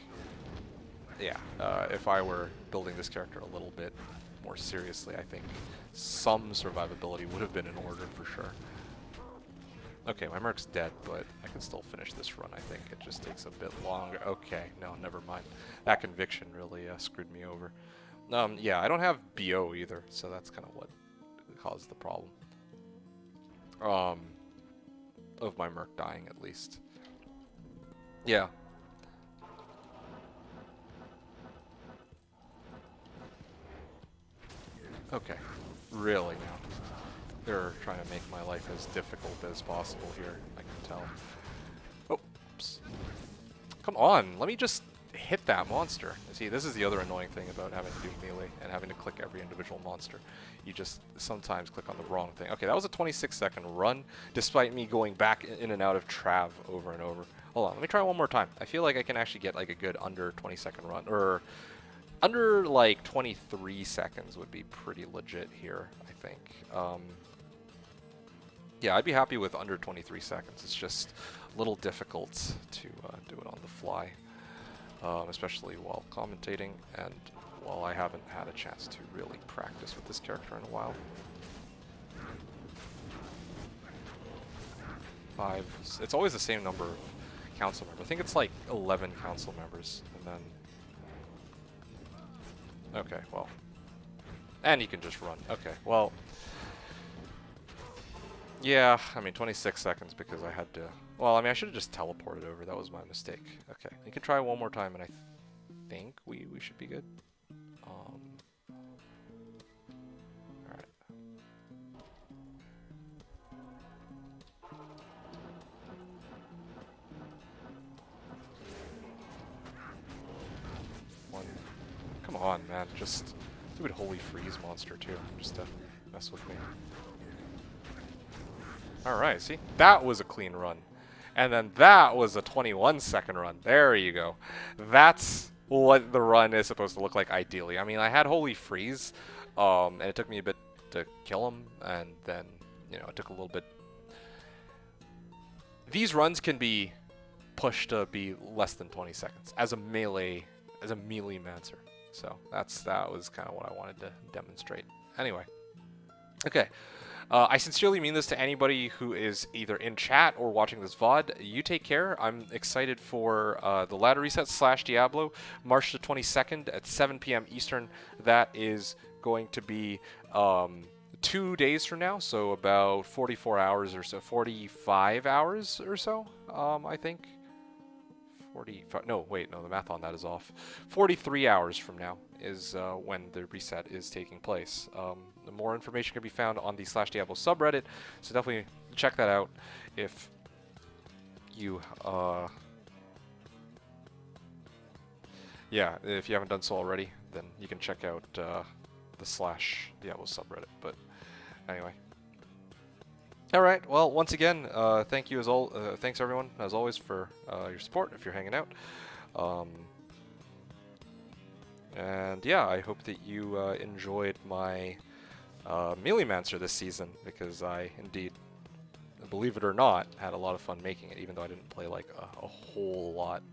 yeah. If I were building this character a little bit more seriously, I think some survivability would have been in order for sure. Okay, my Merc's dead, but I can still finish this run, I think. It just takes a bit longer. Okay, no, never mind. That conviction really screwed me over. Yeah, I don't have BO either, so that's kind of what caused the problem. Of my Merc dying, at least. Yeah. Okay, really now. They're trying to make my life as difficult as possible here, I can tell. Oh, oops. Come on, let me just hit that monster. See, this is the other annoying thing about having to do melee and having to click every individual monster. You just sometimes click on the wrong thing. Okay, that was a 26-second run, despite me going back in and out of Trav over and over. Hold on, let me try one more time. I feel like I can actually get like a good under 20-second run, or under like 23 seconds would be pretty legit here, I think. Yeah, I'd be happy with under 23 seconds. It's just a little difficult to do it on the fly, especially while commentating and while I haven't had a chance to really practice with this character in a while. 5. It's always the same number of council members. I think it's like 11 council members, and then... Okay, well... And you can just run. Okay, well... Yeah, I mean, 26 seconds because I had to... Well, I mean, I should have just teleported over. That was my mistake. Okay, you can try one more time, and I think we should be good. Alright. One. Come on, man. Just stupid holy freeze monster, too, just to mess with me. Alright, see? That was a clean run. And then that was a 21-second run. There you go. That's what the run is supposed to look like ideally. I mean, I had Holy Freeze, and it took me a bit to kill him, and then, you know, it took a little bit. These runs can be pushed to be less than 20 seconds as a melee mancer. So that was kind of what I wanted to demonstrate. Anyway. Okay. I sincerely mean this to anybody who is either in chat or watching this VOD. You take care. I'm excited for the ladder reset /Diablo, March the 22nd at 7 p.m. Eastern. That is going to be 2 days from now, so about 44 hours or so, 45 hours or so, I think. 45, no, wait, no, the math on that is off. 43 hours from now is when the reset is taking place. The more information can be found on the Slashdiablo subreddit, so definitely check that out if you, yeah, if you haven't done so already, then you can check out the Slashdiablo subreddit, but anyway. Alright, well, once again, thank you thanks everyone, as always, for your support, if you're hanging out. And yeah, I hope that you enjoyed my Melee-mancer this season, because I indeed, believe it or not, had a lot of fun making it, even though I didn't play like a whole lot,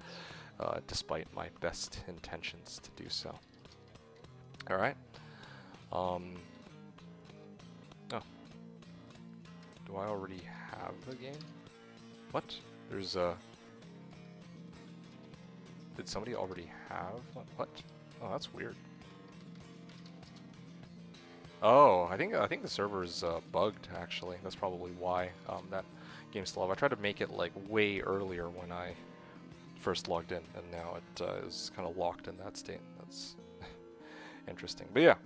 despite my best intentions to do so. Alright. Oh. Do I already have the game? What? There's a... Did somebody already have one? What? Oh, that's weird. Oh, I think the server is bugged, actually. That's probably why that game's still up. I tried to make it like way earlier when I first logged in, and now it is kind of locked in that state. That's interesting. But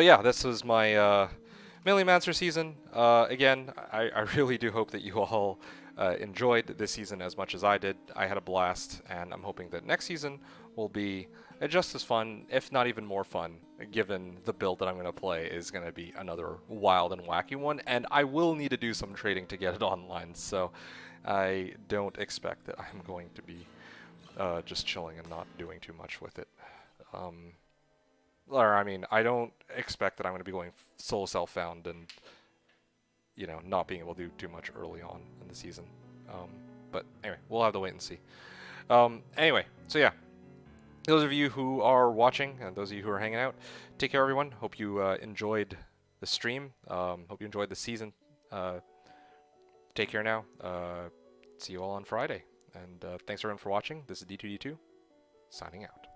yeah, this was my Melee-mancer season. Again, I really do hope that you all enjoyed this season as much as I did. I had a blast, and I'm hoping that next season will be just as fun, if not even more fun, given the build that I'm going to play is going to be another wild and wacky one, and I will need to do some trading to get it online, so I don't expect that I'm going to be just chilling and not doing too much with it. Or, I mean, I don't expect that I'm going to be going solo self-found and, you know, not being able to do too much early on in the season. But anyway, we'll have to wait and see. Anyway, so yeah. Those of you who are watching and those of you who are hanging out, take care, everyone. Hope you enjoyed the stream. Hope you enjoyed the season. Take care now. See you all on Friday. And thanks everyone for watching. This is D2D2, signing out.